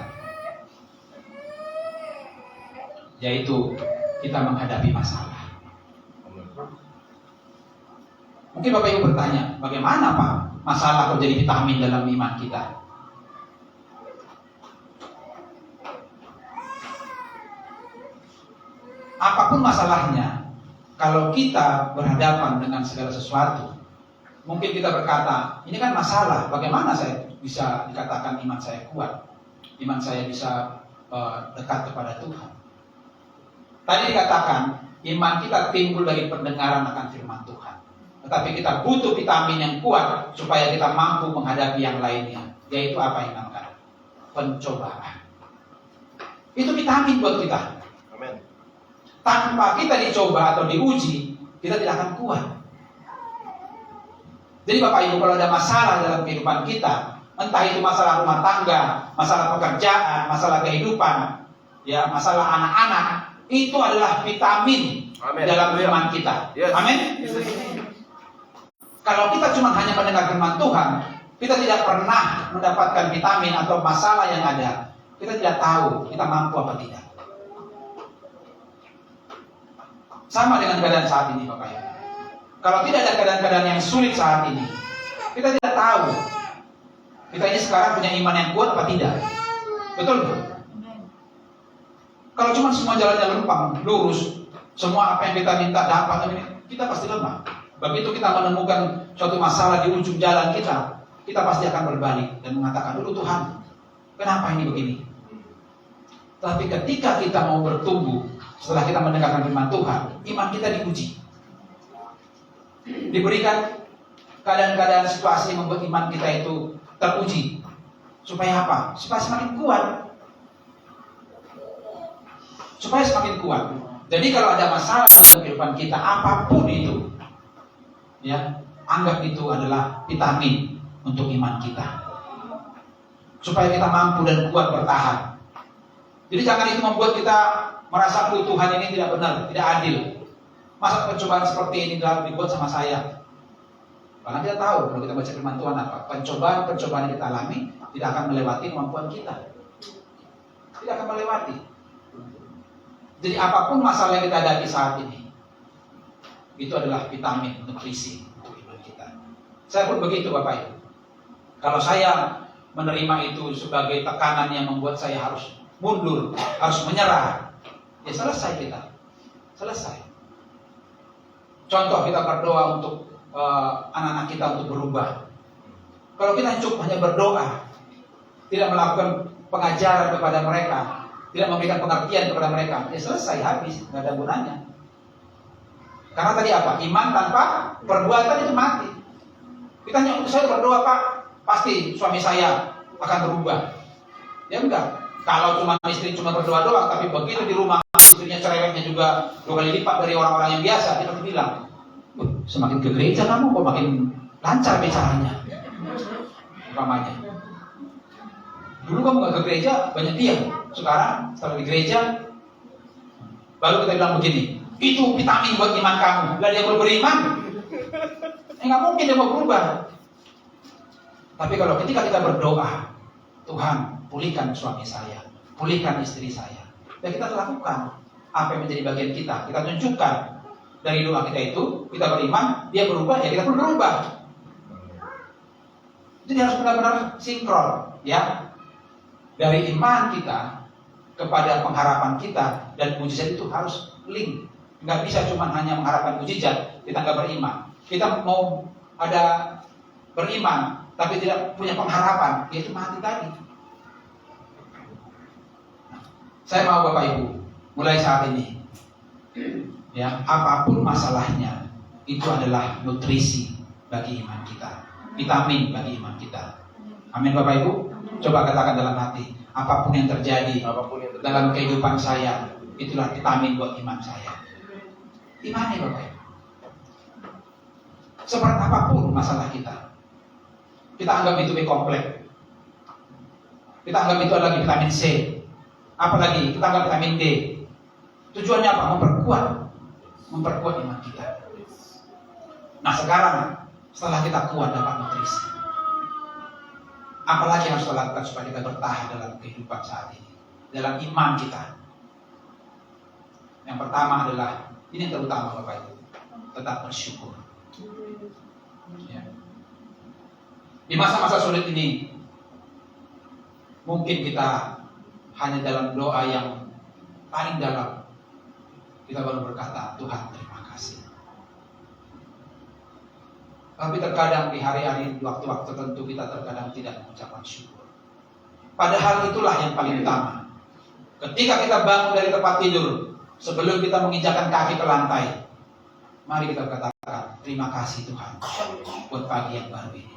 B: yaitu kita menghadapi masalah. Mungkin Bapak Ibu bertanya, bagaimana Pak masalah kok jadi vitamin dalam iman kita? Apapun masalahnya, kalau kita berhadapan dengan segala sesuatu, mungkin kita berkata, ini kan masalah, bagaimana saya bisa dikatakan iman saya kuat, iman saya bisa dekat kepada Tuhan. Tadi dikatakan, iman kita timbul dari pendengaran akan firman Tuhan. Tetapi kita butuh vitamin yang kuat supaya kita mampu menghadapi yang lainnya, yaitu apa yang namanya pencobaan. Itu vitamin buat kita.
C: Amin.
B: Tanpa kita dicoba atau diuji, kita tidak akan kuat. Jadi Bapak Ibu, kalau ada masalah dalam kehidupan kita, entah itu masalah rumah tangga, masalah pekerjaan, masalah kehidupan, ya, masalah anak-anak, itu adalah vitamin
C: Amin.
B: dalam iman kita.
C: Yes.
B: Amin. Kalau kita cuma hanya mendengar firman Tuhan, kita tidak pernah mendapatkan vitamin atau masalah yang ada. Kita tidak tahu kita mampu apa tidak. Sama dengan keadaan saat ini Bapak Ibu. Kalau tidak ada keadaan-keadaan yang sulit saat ini, kita tidak tahu kita ini sekarang punya iman yang kuat apa tidak. Betul nggak? Kalau cuma semua jalannya lempang, lurus, semua apa yang kita minta dapat, kita pasti lemah. Begitu kita menemukan suatu masalah di ujung jalan kita pasti akan berbalik dan mengatakan, dulu Tuhan, kenapa ini begini? Tapi ketika kita mau bertumbuh, setelah kita mendengarkan firman Tuhan, iman kita diuji. Diberikan keadaan-keadaan situasi yang membuat iman kita itu teruji. Supaya apa? Supaya semakin kuat. Supaya semakin kuat. Jadi kalau ada masalah dalam kehidupan kita, apapun itu, ya, anggap itu adalah vitamin untuk iman kita. Supaya kita mampu dan kuat bertahan. Jadi jangan itu membuat kita merasa Tuhan ini tidak benar, tidak adil. Masa pencobaan seperti ini dibuat sama saya? Karena kita tahu kalau kita baca firman Tuhan apa, pencobaan-pencobaan yang kita alami tidak akan melewati kemampuan kita. Tidak akan melewati. Jadi apapun masalah yang kita hadapi saat ini, itu adalah vitamin, nutrisi untuk iman kita. Saya pun begitu Bapak Ibu. Kalau saya menerima itu sebagai tekanan yang membuat saya harus mundur, harus menyerah, ya selesai kita. Selesai. Contoh kita berdoa untuk anak-anak kita untuk berubah. Kalau kita cukup hanya berdoa, tidak melakukan pengajaran kepada mereka, tidak memberikan pengertian kepada mereka, ya selesai, habis, nggak ada gunanya. Karena tadi apa? Iman tanpa perbuatan itu mati. Kita hanya saya berdoa Pak, pasti suami saya akan berubah. Ya enggak. Kalau cuma istri cuma berdoa doang, tapi begitu di rumah istrinya cerewetnya juga 2 kali lipat dari orang-orang yang biasa, kita bilang, semakin ke gereja kamu kok makin lancar bicaranya. Umpamanya. Dulu kamu gak ke gereja, banyak diam. Sekarang setelah di gereja, baru kita bilang begini, itu vitamin buat iman kamu. Lah dia baru beriman, nggak mungkin dia mau berubah. Tapi kalau ketika kita berdoa, Tuhan pulihkan suami saya, pulihkan istri saya, dan kita lakukan apa yang menjadi bagian kita. Kita tunjukkan dari doa kita itu, kita beriman, dia berubah, ya kita pun berubah. Jadi harus benar-benar sinkron, ya. Dari iman kita kepada pengharapan kita, dan mujizat itu harus link. Nggak bisa cuma hanya mengharapkan mujizat, kita nggak beriman. Kita mau ada beriman, tapi tidak punya pengharapan, yaitu mati tadi. Saya mau Bapak Ibu, mulai saat ini, ya, apapun masalahnya, itu adalah nutrisi bagi iman kita, vitamin bagi iman kita. Amin Bapak Ibu. Coba katakan dalam hati, apapun yang terjadi dalam kehidupan saya, itulah vitamin buat iman saya. Imani Bapak Ibu. Seperti apapun masalah kita anggap itu kompleks. Kita anggap itu adalah vitamin C. Apalagi kita anggap vitamin D. Tujuannya apa? Memperkuat iman kita. Nah sekarang setelah kita kuat dapat nutrisi, apalagi yang harus kita lakukan supaya kita bertahan dalam kehidupan saat ini, dalam iman kita? Yang pertama adalah, ini yang terutama Bapak Ibu, tetap bersyukur. Ya. Di masa-masa sulit ini, mungkin kita hanya dalam doa yang paling dalam, kita baru berkata, Tuhan terima kasih. Tapi terkadang di hari-hari, waktu-waktu tertentu kita terkadang tidak mengucapkan syukur. Padahal itulah yang paling utama. Ketika kita bangun dari tempat tidur, sebelum kita menginjakkan kaki ke lantai, mari kita katakan, terima kasih Tuhan buat pagi yang baru ini.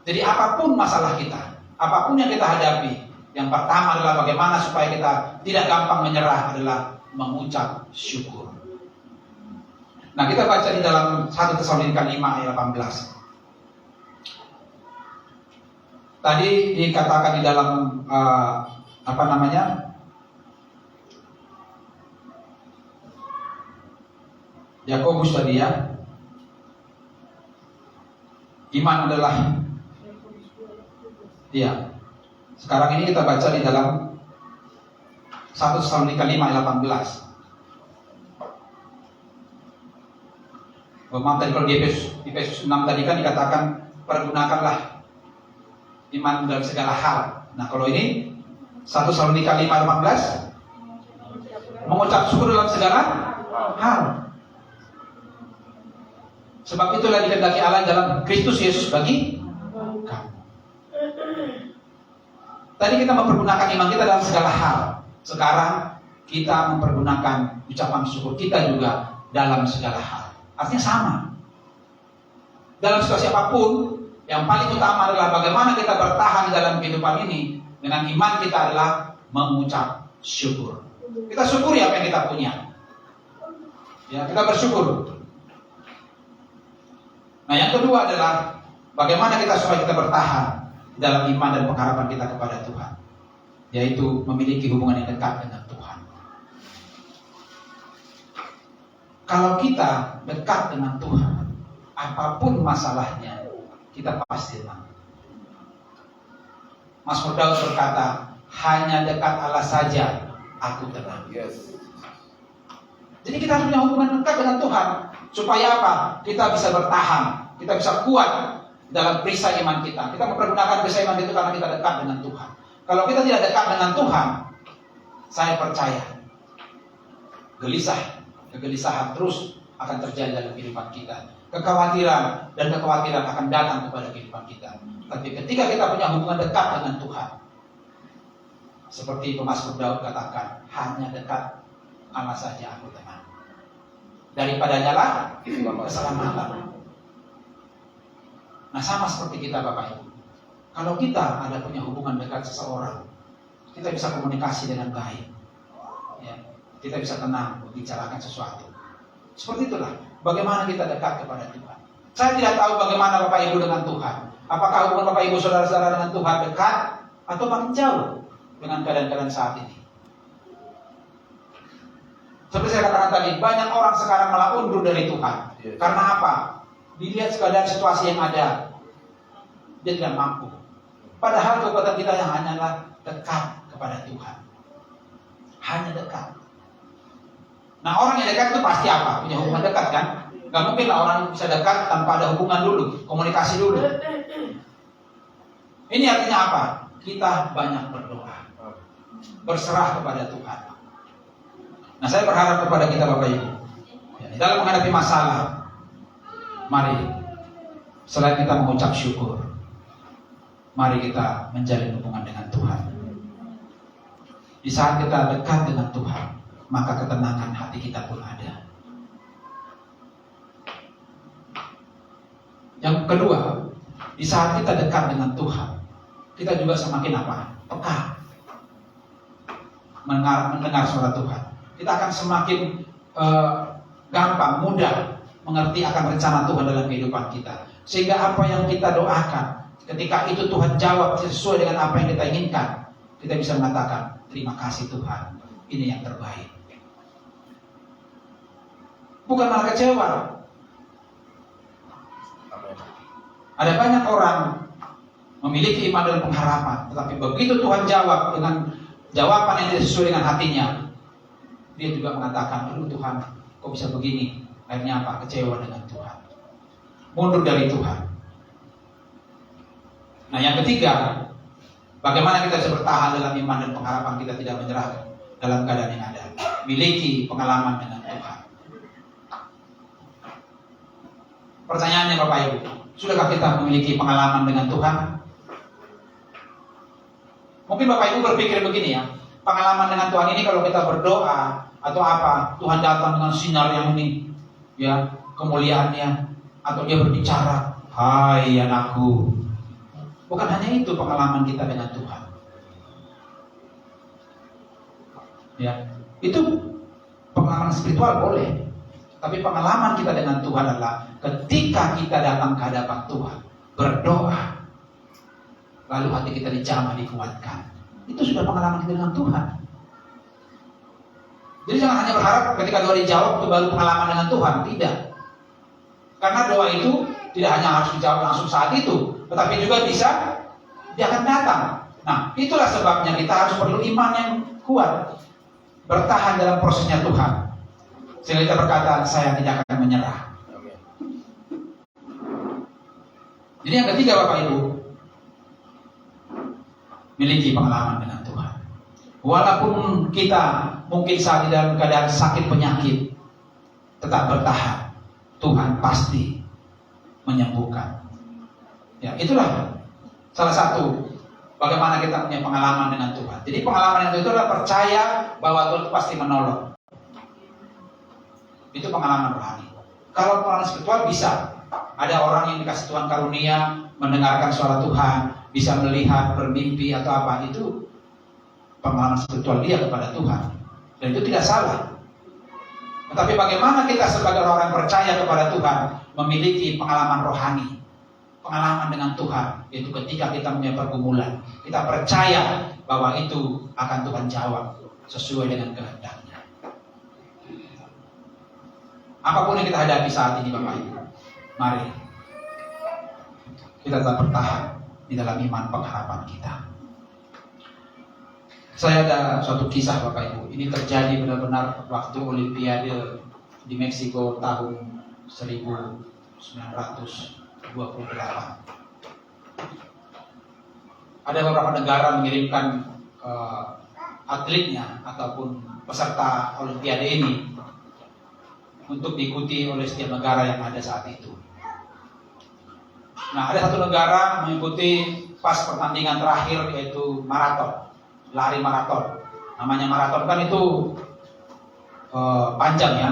B: Jadi apapun masalah kita, apapun yang kita hadapi, yang pertama adalah bagaimana supaya kita tidak gampang menyerah adalah mengucap syukur. Nah kita baca di dalam 1 Tesalonika 5 ayat 18. Tadi dikatakan di dalam Yakobus tadi ya, iman adalah ya. Sekarang ini kita baca di dalam 1 Tesalonika 5 ayat 18. Maaf tadi kalau di Efesus 6 tadi kan dikatakan pergunakanlah iman dalam segala hal. Nah kalau ini 1 Tesalonika 5 ayat 18, mengucap syukur dalam segala hal. Sebab itulah dikehendaki Allah dalam Kristus Yesus bagi kamu. Tadi kita mempergunakan iman kita dalam segala hal. Sekarang kita mempergunakan ucapan syukur kita juga dalam segala hal. Artinya sama. Dalam situasi apapun, yang paling utama adalah bagaimana kita bertahan di dalam kehidupan ini. Dengan iman kita adalah mengucap syukur. Kita syukuri apa yang kita punya. Ya, kita bersyukur. Nah yang kedua adalah bagaimana kita supaya kita bertahan dalam iman dan pengharapan kita kepada Tuhan, yaitu memiliki hubungan yang dekat dengan Tuhan. Kalau kita dekat dengan Tuhan, apapun masalahnya kita pasti tenang. Mazmur Daud berkata, hanya dekat Allah saja aku tenang.
C: Yes.
B: Jadi kita harus punya hubungan dekat dengan Tuhan. Supaya apa? Kita bisa bertahan, kita bisa kuat dalam perisai iman kita. Kita mempergunakan perisai iman itu karena kita dekat dengan Tuhan. Kalau kita tidak dekat dengan Tuhan, saya percaya kegelisahan terus akan terjadi dalam kehidupan kita. Kekhawatiran akan datang kepada kehidupan kita. Tapi ketika kita punya hubungan dekat dengan Tuhan, seperti pemazmur Daud katakan, hanya dekat Allah saja aku tenang. Daripadanya lah keselamatan. Nah sama seperti kita Bapak Ibu. Kalau kita ada punya hubungan dekat seseorang, kita bisa komunikasi dengan baik. Ya, kita bisa tenang membicarakan sesuatu. Seperti itulah bagaimana kita dekat kepada Tuhan. Saya tidak tahu bagaimana Bapak Ibu dengan Tuhan. Apakah hubungan Bapak Ibu saudara-saudara dengan Tuhan dekat atau makin jauh dengan keadaan-keadaan saat ini? Seperti saya katakan tadi, banyak orang sekarang malah undur dari Tuhan.
C: Yes.
B: Karena apa? Dilihat keadaan situasi yang ada, dia tidak mampu. Padahal kekuatan kita yang hanyalah dekat kepada Tuhan. Hanya dekat. Nah orang yang dekat itu pasti apa? Punya hubungan dekat kan? Gak mungkin lah orang bisa dekat tanpa ada hubungan dulu, komunikasi dulu. Ini artinya apa? Kita banyak berdoa, berserah kepada Tuhan. Nah saya berharap kepada kita Bapak Ibu, dalam menghadapi masalah, mari selain kita mengucap syukur, mari kita menjalin hubungan dengan Tuhan. Di saat kita dekat dengan Tuhan, maka ketenangan hati kita pun ada. Yang kedua, di saat kita dekat dengan Tuhan, kita juga semakin apa? Peka mendengar suara Tuhan. Kita akan semakin gampang, mudah mengerti akan rencana Tuhan dalam kehidupan kita. Sehingga apa yang kita doakan, ketika itu Tuhan jawab sesuai dengan apa yang kita inginkan, kita bisa mengatakan, terima kasih Tuhan, ini yang terbaik. Bukan malah kecewa.
C: Amin.
B: Ada banyak orang memiliki iman dan pengharapan, tetapi begitu Tuhan jawab dengan jawaban yang tidak sesuai dengan hatinya, dia juga mengatakan, aduh Tuhan, kok bisa begini? Akhirnya apa? Kecewa dengan Tuhan, mundur dari Tuhan. Nah, yang ketiga, bagaimana kita bisa bertahan dalam iman dan pengharapan kita tidak menyerah dalam keadaan yang ada? Miliki pengalaman dengan Tuhan. Pertanyaannya Bapak Ibu, sudahkah kita memiliki pengalaman dengan Tuhan? Mungkin Bapak Ibu berpikir begini ya, pengalaman dengan Tuhan ini kalau kita berdoa atau apa, Tuhan datang dengan sinar yang ini, ya, kemuliaannya, atau dia berbicara, hai anakku. Bukan hanya itu pengalaman kita dengan Tuhan. Ya, itu pengalaman spiritual boleh. Tapi pengalaman kita dengan Tuhan adalah ketika kita datang ke hadapan Tuhan, berdoa, lalu hati kita dijamah, dikuatkan. Itu sudah pengalaman kita dengan Tuhan. Jadi jangan hanya berharap ketika doa dijawab itu baru pengalaman dengan Tuhan. Tidak. Karena doa itu tidak hanya harus dijawab langsung saat itu, tetapi juga bisa dia akan datang. Nah, itulah sebabnya kita harus perlu iman yang kuat, bertahan dalam prosesnya Tuhan. Sehingga kita berkata, saya tidak akan menyerah.
C: Amin.
B: Jadi yang ketiga Bapak Ibu, miliki pengalaman dengan Tuhan. Walaupun kita mungkin saat ini dalam keadaan sakit penyakit, tetap bertahan. Tuhan pasti menyembuhkan. Ya, itulah salah satu bagaimana kita punya pengalaman dengan Tuhan. Jadi pengalaman itu adalah percaya bahwa Tuhan pasti menolong. Itu pengalaman rohani. Kalau pengalaman spiritual bisa. Ada orang yang dikasih Tuhan karunia mendengarkan suara Tuhan, bisa melihat, bermimpi atau apa, itu pengalaman spiritual dia kepada Tuhan. Dan itu tidak salah. Tetapi bagaimana kita sebagai orang percaya kepada Tuhan memiliki pengalaman rohani, pengalaman dengan Tuhan, yaitu ketika kita punya pergumulan, kita percaya bahwa itu akan Tuhan jawab sesuai dengan kehendaknya. Apapun yang kita hadapi saat ini Bapak Ibu, mari kita tetap bertahan di dalam iman pengharapan kita. Saya ada suatu kisah Bapak Ibu. Ini terjadi benar-benar waktu Olimpiade di Meksiko tahun 1928. Ada beberapa negara mengirimkan atletnya ataupun peserta Olimpiade ini untuk diikuti oleh setiap negara yang ada saat itu. Nah, ada satu negara mengikuti pas pertandingan terakhir yaitu maraton. Lari maraton, namanya maraton kan itu panjang ya.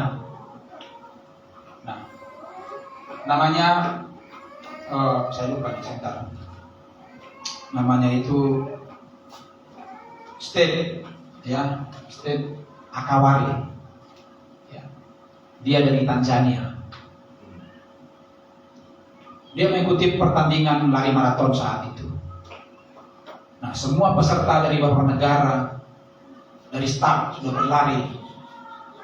B: Nah, namanya saya lupa nih sebentar. Namanya itu Steve Akawari. Ya. Dia dari Tanzania. Dia mengikuti pertandingan lari maraton saat itu. Nah, semua peserta dari beberapa negara dari start sudah berlari,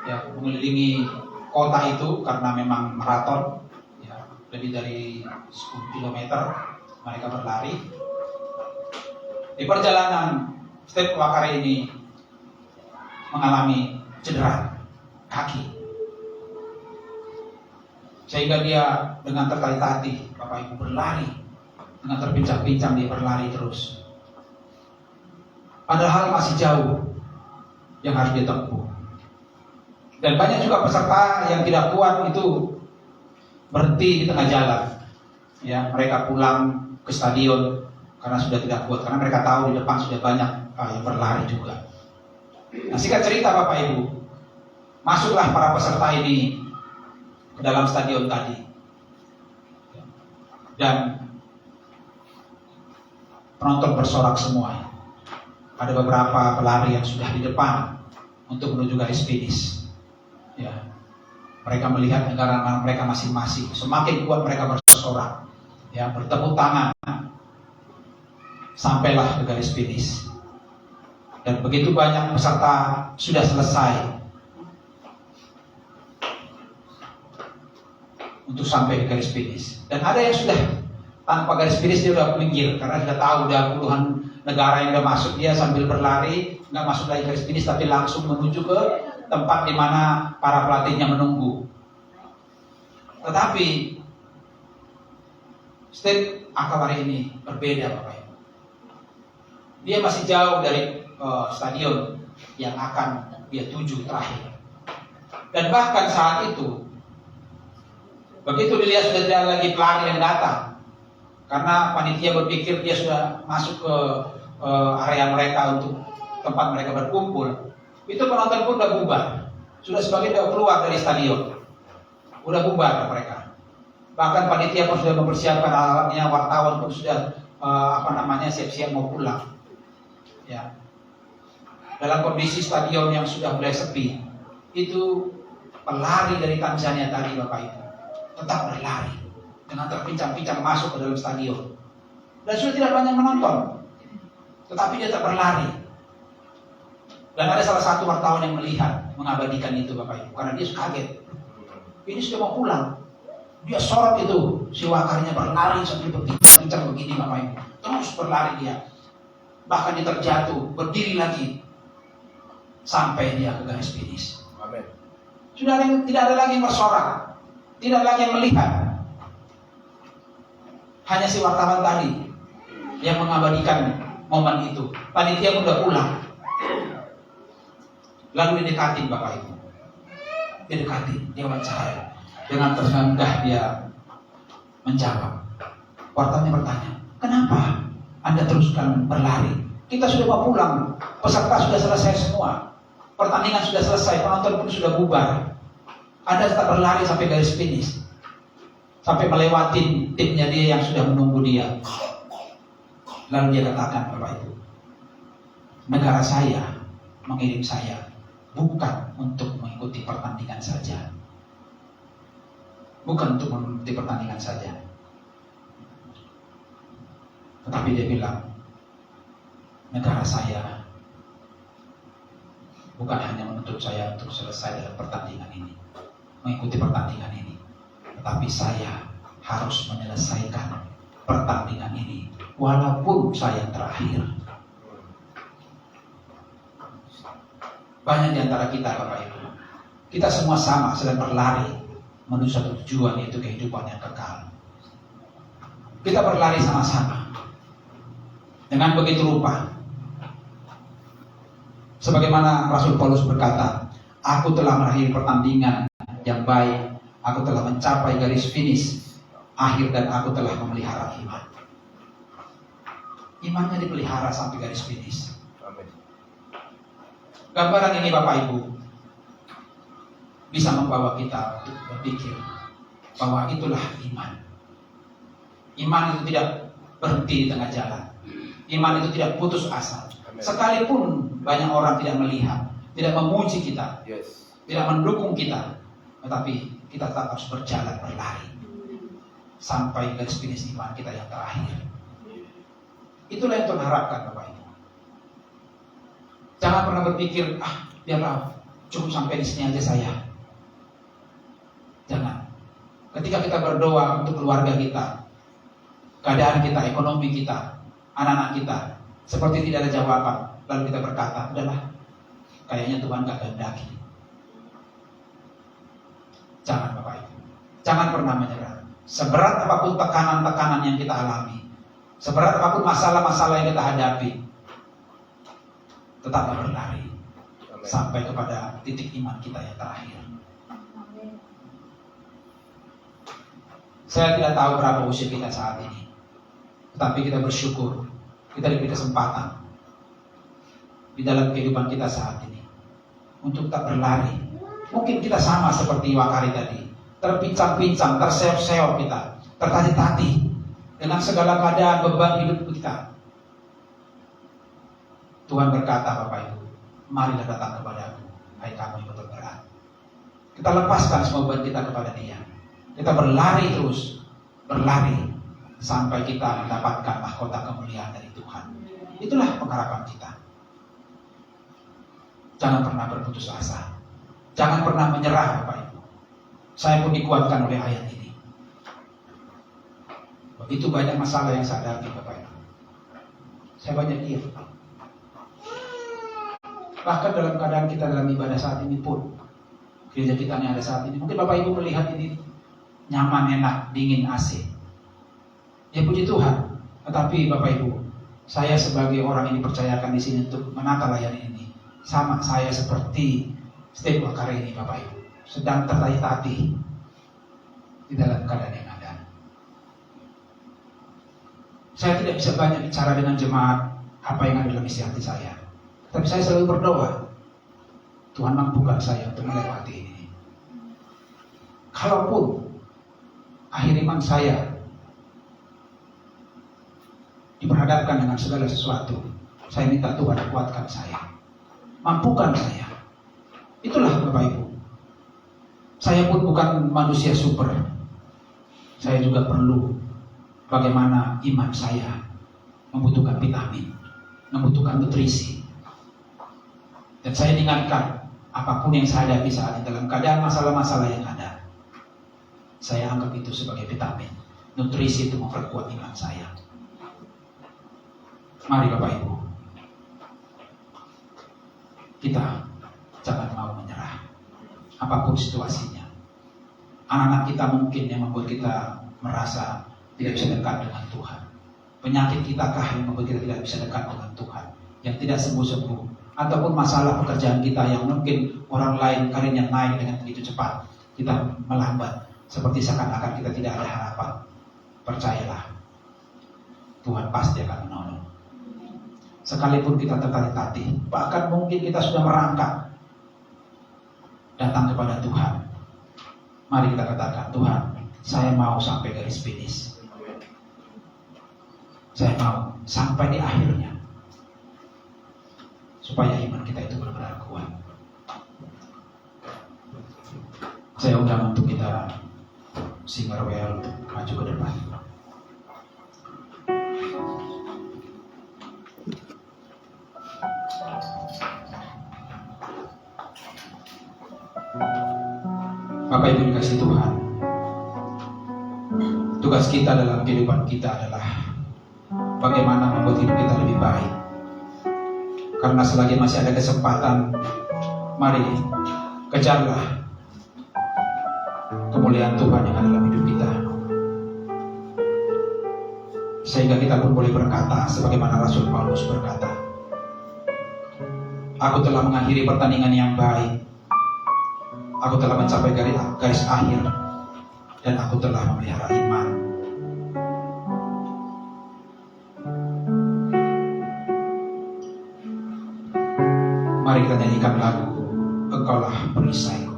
B: ya, mengelilingi kota itu karena memang maraton, ya, lebih dari 10 km mereka berlari. Di perjalanan, Steve Wakari ini mengalami cedera kaki, sehingga dia dengan tertatih-tatih, Bapak Ibu, berlari dengan terpincang-pincang, dia berlari terus. Padahal masih jauh yang harus ditempuh. Dan banyak juga peserta yang tidak kuat itu berhenti di tengah jalan. Ya, mereka pulang ke stadion karena sudah tidak kuat, karena mereka tahu di depan sudah banyak yang berlari juga. Nah, singkat cerita Bapak Ibu, masuklah para peserta ini ke dalam stadion tadi. Dan penonton bersorak semua. Ada beberapa pelari yang sudah di depan untuk menuju garis finish. Ya. Mereka melihat negara mereka masing-masing. Semakin kuat mereka bersorak, ya, bertepuk tangan, sampailah ke garis finish. Dan begitu banyak peserta sudah selesai untuk sampai ke garis finish. Dan ada yang sudah tanpa garis finish, dia udah minggir karena sudah tahu udah puluhan negara yang udah masuk, dia sambil berlari nggak masuk lagi garis finish tapi langsung menuju ke tempat di mana para pelatihnya menunggu. Tetapi Steve Akabari ini berbeda, Bapak Ibu. Dia masih jauh dari stadion yang akan dia tuju terakhir. Dan bahkan saat itu, begitu dilihat sudah tidak lagi pelari yang datang, karena panitia berpikir dia sudah masuk ke area mereka untuk tempat mereka berkumpul, itu penonton pun udah bubar. Sudah sebagian udah keluar dari stadion, udah bubar mereka. Bahkan panitia pun sudah mempersiapkan alatnya, wartawan pun sudah siap-siap mau pulang. Ya, dalam kondisi stadion yang sudah mulai sepi, itu pelari dari Tanzania tadi, Bapak Ibu, tetap berlari dengan terpincang-pincang masuk ke dalam stadion. Dan sudah tidak banyak menonton, tetapi dia tetap berlari. Dan ada salah satu wartawan yang melihat, mengabadikan itu, Bapak Ibu, karena dia kaget. Ini sudah mau pulang. Dia sorot itu, si wakarnya berlari sambil berpincang begini, Bapak Ibu. Terus berlari dia. Bahkan dia terjatuh, berdiri lagi sampai dia ke garis finish.
C: Amin.
B: Sudah tidak ada lagi yang bersorak, tidak lagi yang melihat. Hanya si wartawan tadi yang mengabadikan momen itu. Panitia pun udah pulang. Lalu didekatin, Bapak Ibu. Didekatin, dia wawancara. Dengan tersenggah dia menjawab. Wartawannya bertanya, kenapa Anda teruskan berlari? Kita sudah mau pulang, peserta sudah selesai semua, pertandingan sudah selesai, penonton pun sudah bubar. Anda tetap berlari sampai garis finish, sampai melewati timnya dia yang sudah menunggu dia. Lalu dia katakan, Bapak Ibu, negara saya mengirim saya bukan untuk mengikuti pertandingan saja. Bukan untuk mengikuti pertandingan saja. Tetapi dia bilang, negara saya bukan hanya menuntut saya untuk selesai dalam pertandingan ini, mengikuti pertandingan ini, tetapi saya harus menyelesaikan pertandingan ini walaupun saya yang terakhir. Banyak di antara kita, Bapak Ibu, kita semua sama sedang berlari menuju satu tujuan, yaitu kehidupan yang kekal. Kita berlari sama-sama dengan begitu rupa. Sebagaimana Rasul Paulus berkata, aku telah mengakhiri pertandingan yang baik, aku telah mencapai garis finish akhir, dan aku telah memelihara iman. Imannya dipelihara sampai garis finish.
C: Amin.
B: Gambaran ini, Bapak Ibu, bisa membawa kita untuk berpikir bahwa itulah iman. Iman itu tidak berhenti di tengah jalan. Iman itu tidak putus asa.
C: Amen.
B: Sekalipun banyak orang tidak melihat, tidak memuji kita,
C: Yes.
B: tidak mendukung kita, tetapi kita tetap harus berjalan, berlari sampai garis finish iman kita yang terakhir. Itulah yang Tuhan harapkan, Bapak Ibu. Jangan pernah berpikir, biarlah cukup sampai di sini aja saya. Jangan. Ketika kita berdoa untuk keluarga kita, keadaan kita, ekonomi kita, anak-anak kita, seperti tidak ada jawaban, lalu kita berkata, udahlah, kayaknya Tuhan gak kehendaki. Jangan, Bapak Ibu. Jangan pernah menyerah. Seberat apapun tekanan-tekanan yang kita alami, seberat apapun masalah-masalah yang kita hadapi, tetaplah berlari.
C: Amen.
B: Sampai kepada titik iman kita yang terakhir. Saya tidak tahu berapa usia kita saat ini, tetapi kita bersyukur kita diberi kesempatan di dalam kehidupan kita saat ini untuk tak berlari. Mungkin kita sama seperti Wakari tadi, terpincang-pincang, terseok-seok kita, tertatih-tatih dengan segala keadaan beban hidup kita. Tuhan berkata, Bapak Ibu, marilah datang kepadaku, hai kamu yang berat. Kita lepaskan semua beban kita kepada Dia. Kita berlari terus, berlari sampai kita mendapatkan mahkota kemuliaan dari Tuhan. Itulah pengharapan kita. Jangan pernah berputus asa. Jangan pernah menyerah, Bapak Ibu. Saya pun dikuatkan oleh ayat ini. Begitu banyak masalah yang saya hadapi, Bapak Ibu. Saya banyak diam. Bahkan dalam keadaan kita dalam ibadah saat ini pun, gereja kita yang ada saat ini, mungkin Bapak Ibu melihat ini nyaman, enak, dingin, AC. Ya puji Tuhan. Tetapi Bapak Ibu, saya sebagai orang yang dipercayakan di sini untuk menata layanan ini, sama saya seperti Steve Wakar ini, Bapak Ibu, sedang tertatih-tatih di dalam keadaan yang ada. Saya tidak bisa banyak bicara dengan jemaat apa yang ada dalam isi hati saya. Tapi saya selalu berdoa, Tuhan mampukan saya untuk melewati ini. Kalaupun akhir iman saya diperhadapkan dengan segala sesuatu, saya minta Tuhan kuatkan saya, mampukan saya. Itulah Bapak Ibu. Saya pun bukan manusia super. Saya juga perlu bagaimana iman saya membutuhkan vitamin, membutuhkan nutrisi. Dan saya diingatkan, apapun yang saya hadapi saat ini dalam keadaan masalah-masalah yang ada, saya anggap itu sebagai vitamin, nutrisi untuk memperkuat iman saya. Mari Bapak Ibu, kita jangan mau menyerah, apapun situasinya. Anak-anak kita mungkin yang membuat kita merasa tidak bisa dekat dengan Tuhan. Penyakit kita kah yang membuat kita tidak bisa dekat dengan Tuhan, yang tidak sembuh-sembuh. Ataupun masalah pekerjaan kita yang mungkin orang lain karirnya naik dengan begitu cepat, kita melambat, seperti seakan-akan kita tidak ada harapan. Percayalah, Tuhan pasti akan menolong. Sekalipun kita tertatih-tatih, bahkan mungkin kita sudah merangkak datang kepada Tuhan, mari kita katakan, Tuhan, saya mau sampai garis finish. Saya mau sampai di akhirnya, supaya iman kita itu benar-benar kuat. Saya undang untuk kita singer well untuk maju ke depan. Bapak Ibu dikasih Tuhan, tugas kita dalam kehidupan kita adalah bagaimana membuat hidup kita lebih baik. Karena selagi masih ada kesempatan, mari kejarlah kemuliaan Tuhan yang ada dalam hidup kita. Sehingga kita pun boleh berkata sebagaimana Rasul Paulus berkata, aku telah mengakhiri pertandingan yang baik, aku telah mencapai garis akhir, dan aku telah memelihara iman. Mari kita nyanyikan lagu Engkaulah Perisaiku.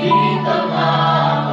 D: Di tengah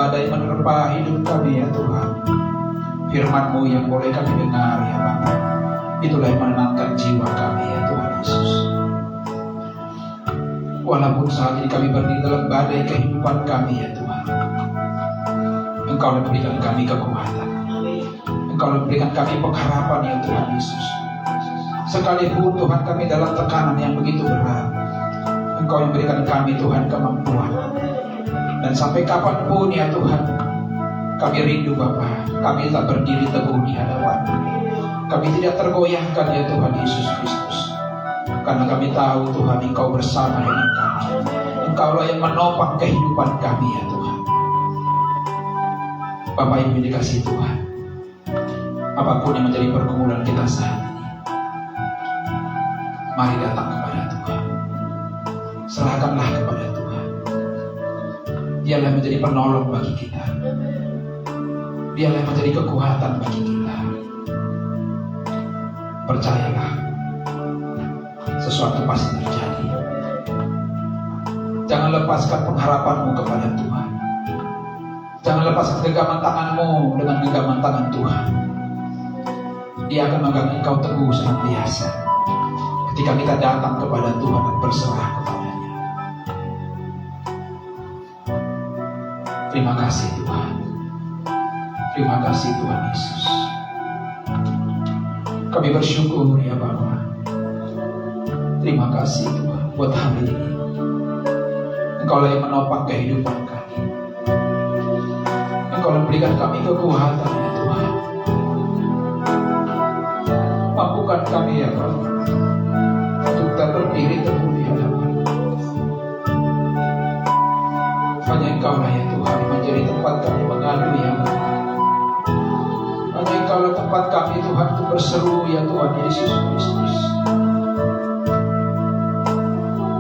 B: badai menerpa hidup kami ya Tuhan, firman-Mu yang boleh kami dengar ya Bapa, itulah yang menenangkan jiwa kami ya Tuhan Yesus. Walaupun saat ini kami berdiri dalam badai kehidupan kami ya Tuhan, Engkau memberikan kami kekuatan, Engkau memberikan kami pengharapan ya Tuhan Yesus. Sekalipun Tuhan kami dalam tekanan yang begitu berat, Engkau yang berikan kami Tuhan kemampuan. Dan sampai kapanpun ya Tuhan, kami rindu Bapa, kami tak berdiri teguh di hadapan-Mu. Kami tidak tergoyahkan ya Tuhan Yesus Kristus, karena kami tahu Tuhan Engkau bersama dengan kami. Engkaulah yang menopang kehidupan kami ya Tuhan. Bapak Ibu dikasih Tuhan, apapun yang menjadi pergumulan kita saat ini, mari datang kepada Tuhan. Serahkanlah kepada Tuhan. Dialah yang menjadi penolong bagi kita. Dialah yang menjadi kekuatan bagi kita. Percayalah, sesuatu pasti terjadi. Jangan lepaskan pengharapan-Mu kepada Tuhan. Jangan lepaskan genggaman tangan-Mu dengan genggaman tangan Tuhan. Dia akan memegang engkau teguh senantiasa ketika kita datang kepada Tuhan dan berserah kepadanya. Terima kasih Tuhan. Terima kasih Tuhan Yesus. Kami bersyukur ya Bapa. Terima kasih Tuhan buat hari ini. Engkaulah yang menopang kehidupan kami. Engkau memberikan kami kekuatan ya Tuhan. Mampukan kami ya Bapa untuk tak berdiri teguh di hadapan. Hanya Engkaulah ya Tuhan yang menjadi tempat kami mengadu ya Bapa. Hanya Engkaulah tempat kami Tuhan untuk berseru ya Tuhan Yesus Kristus.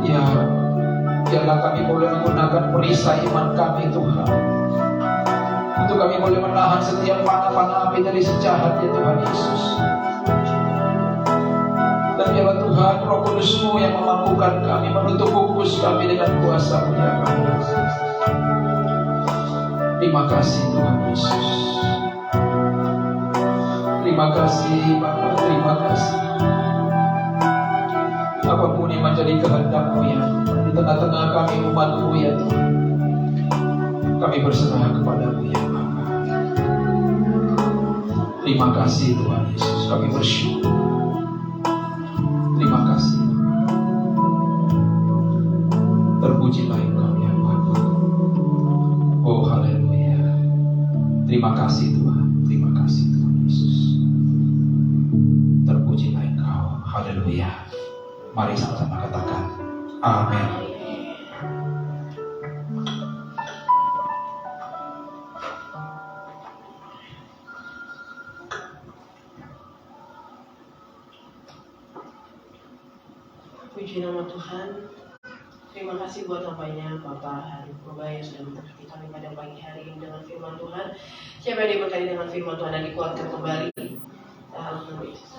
B: Ya, biarlah kami boleh menggunakan perisai iman kami Tuhan, untuk kami boleh menahan setiap panah-panah api dari si jahat ya Tuhan Yesus. Dan biarlah Tuhan Roh Kudus-Mu yang memampukan kami, menutup bungkus kami dengan kuasa-Mu ya Bapa. Terima kasih Tuhan Yesus. Terima kasih Bapa, terima kasih. Apapun yang menjadi kehendak-Mu ya Tuhan, di tengah-tengah kami umat-Mu ya Tuhan, kami berserah kepada-Mu ya Bapa. Terima kasih Tuhan Yesus, kami bersyukur. Terima kasih. Terpujilah Engkau ya Bapa. Oh haleluya. Terima kasih Tuhan. Terima kasih Tuhan Yesus. Terpujilah Engkau. Haleluya. Mari sama-sama katakan amin.
A: Puji nama Tuhan. Terima kasih buat sampainya Bapak Hari Purba yang sudah memberkati kami pada pagi hari ini dengan firman Tuhan. Siapa yang diberkati dengan firman Tuhan dan dikuatkan kembali,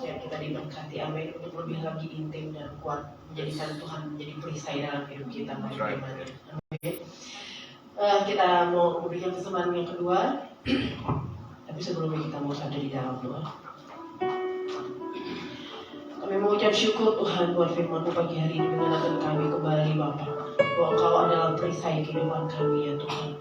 A: ya, kita diberkati, amin, untuk lebih lagi intim dan kuat menjadikan Tuhan menjadi perisai dalam hidup kita. Amin. Kita mau memberikan persembahan yang kedua, tapi sebelumnya kita mau sadar di dalam doa. Kami mengucap syukur Tuhan buat firman-Mu pagi hari ini, mengenalkan kami kembali Bapa, bahwa Engkau adalah perisai kehidupan kami ya Tuhan.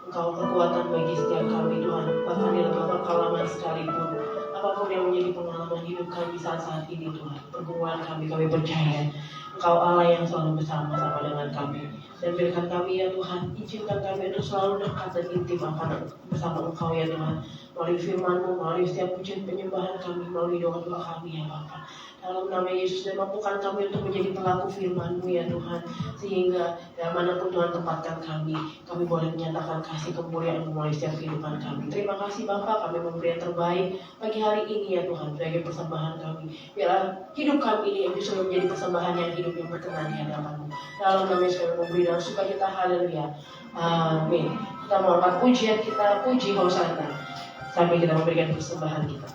A: Engkau kekuatan bagi setiap kami Tuhan, bahkan di dalam pengalaman sekalipun, apapun yang menjadi pengalaman hidup kami saat ini Tuhan, pergumulan kami percaya Engkau Allah yang selalu bersama-sama dengan kami. Dan berikan kami ya Tuhan, izinkan kami untuk selalu dekat dan intim bersama Engkau ya Tuhan, melalui firman-Mu, melalui setiap pujian penyembahan kami, melalui doa-doa kami ya Bapa. Dalam nama Yesus, dan mampukan kami untuk menjadi pelaku firman-Mu ya Tuhan, sehingga manapun Tuhan tempatkan kami boleh menyatakan kasih kemuliaan-Mu melalui setiap kehidupan kami. Terima kasih Bapa, kami memberi yang terbaik pagi hari ini ya Tuhan, sebagai persembahan kami. Biarlah hidup kami ini yang bisa menjadi persembahan yang hidup yang berkenan di hadapan-Mu. Dalam nama Yesus kami memberi dalam sukacita, haleluya, amin. Kita mau angkat pujian kita, puji Hosana, sambil kita memberikan persembahan kita.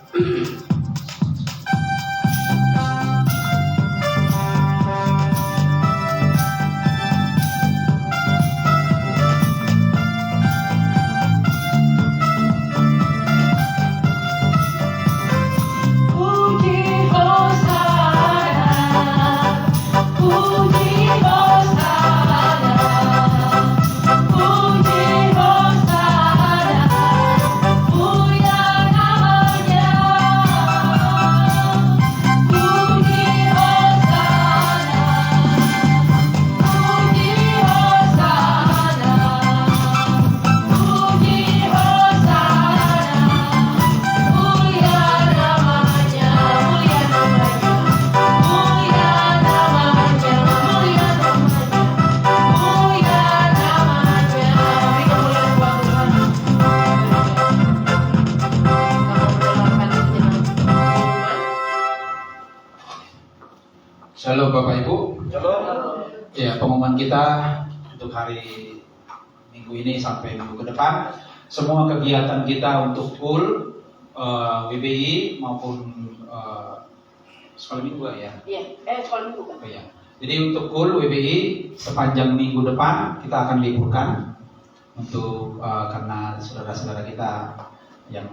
B: Halo Bapak Ibu.
C: Halo.
B: Ya, pengumuman kita untuk hari Minggu ini sampai minggu ke depan, semua kegiatan kita untuk KUL, WBI maupun sekolah minggu ya.
A: Iya, sekolah minggu kan.
B: Oh, ya. Jadi untuk KUL WBI sepanjang minggu depan kita akan liburkan untuk karena saudara-saudara kita yang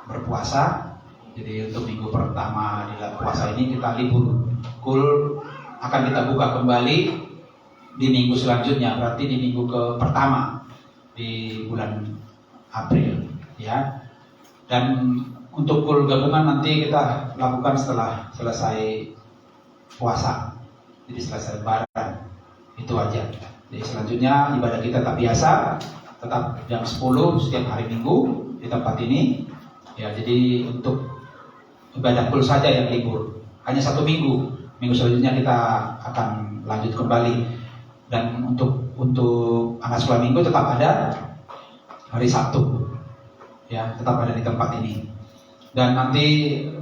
B: berpuasa. Jadi untuk minggu pertama di puasa ini kita libur. KUL akan kita buka kembali di minggu selanjutnya, berarti di minggu pertama di bulan April, ya. Dan untuk KUL gabungan nanti kita lakukan setelah selesai puasa, jadi selesai Lebaran, itu aja. Jadi selanjutnya ibadah kita tetap biasa, tetap jam 10 setiap hari Minggu di tempat ini. Ya, jadi untuk ibadah KUL saja yang libur, hanya 1 minggu. Minggu selanjutnya kita akan lanjut kembali. Dan untuk anak sekolah minggu tetap ada hari Sabtu, ya, tetap ada di tempat ini. Dan nanti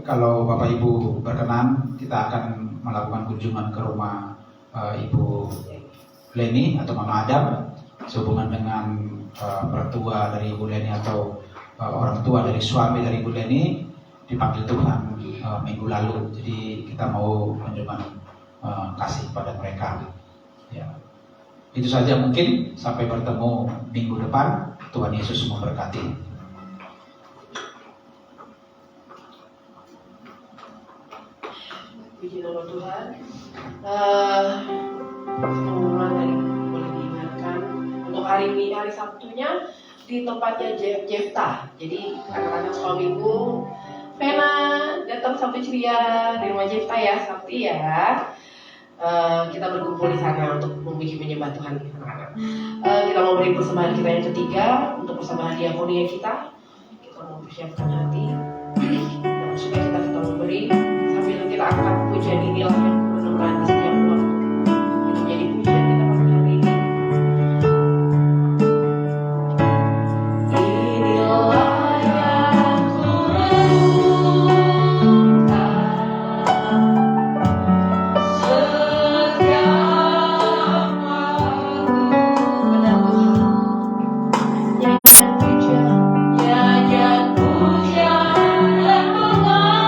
B: kalau Bapak Ibu berkenan, kita akan melakukan kunjungan ke rumah Ibu Leni atau Mama Adam sehubungan dengan mertua dari Ibu Leni atau orang tua dari suami dari Ibu Leni dipanggil Tuhan minggu lalu. Jadi kita mau menunjukkan kasih pada mereka. Ya. Itu saja mungkin, sampai bertemu minggu depan. Tuhan Yesus memberkati.
A: Puji nama Tuhan. Pengumuman tadi boleh diingatkan untuk hari ini, hari Sabtunya di tempatnya Jefta. Jadi anak-anak sekolah minggu Vena datang sampai ceria di rumah Jefta ya, Sabtu ya. Kita berkumpul di sana untuk memuji menyembah Tuhan anak-anak. Kita mau beri persembahan kita yang ketiga untuk persembahan diakonia kita. Kita mau persiapkan hati dan supaya kita tetap memberi sambil kita angkat pujian inilah yang menemani setiap waktu. Itu menjadi pujian kita pada hari ini. Inilah yang kurindukan. Pujian dan pengakuan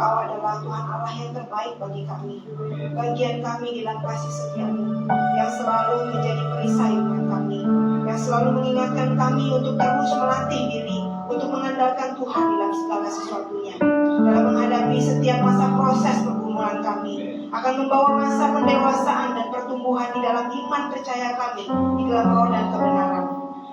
D: Engkau adalah Tuhan Allah yang terbaik bagi kami. Bagian kami di dalam kasih setia-Mu yang selalu menjadi perisai iman kami, yang selalu mengingatkan kami untuk terus melatih diri untuk mengandalkan Tuhan dalam segala sesuatunya. Dalam menghadapi setiap masa proses pergumulan kami, akan membawa masa pendewasaan dan pertumbuhan di dalam iman percaya kami di dalam roh dan kebenaran.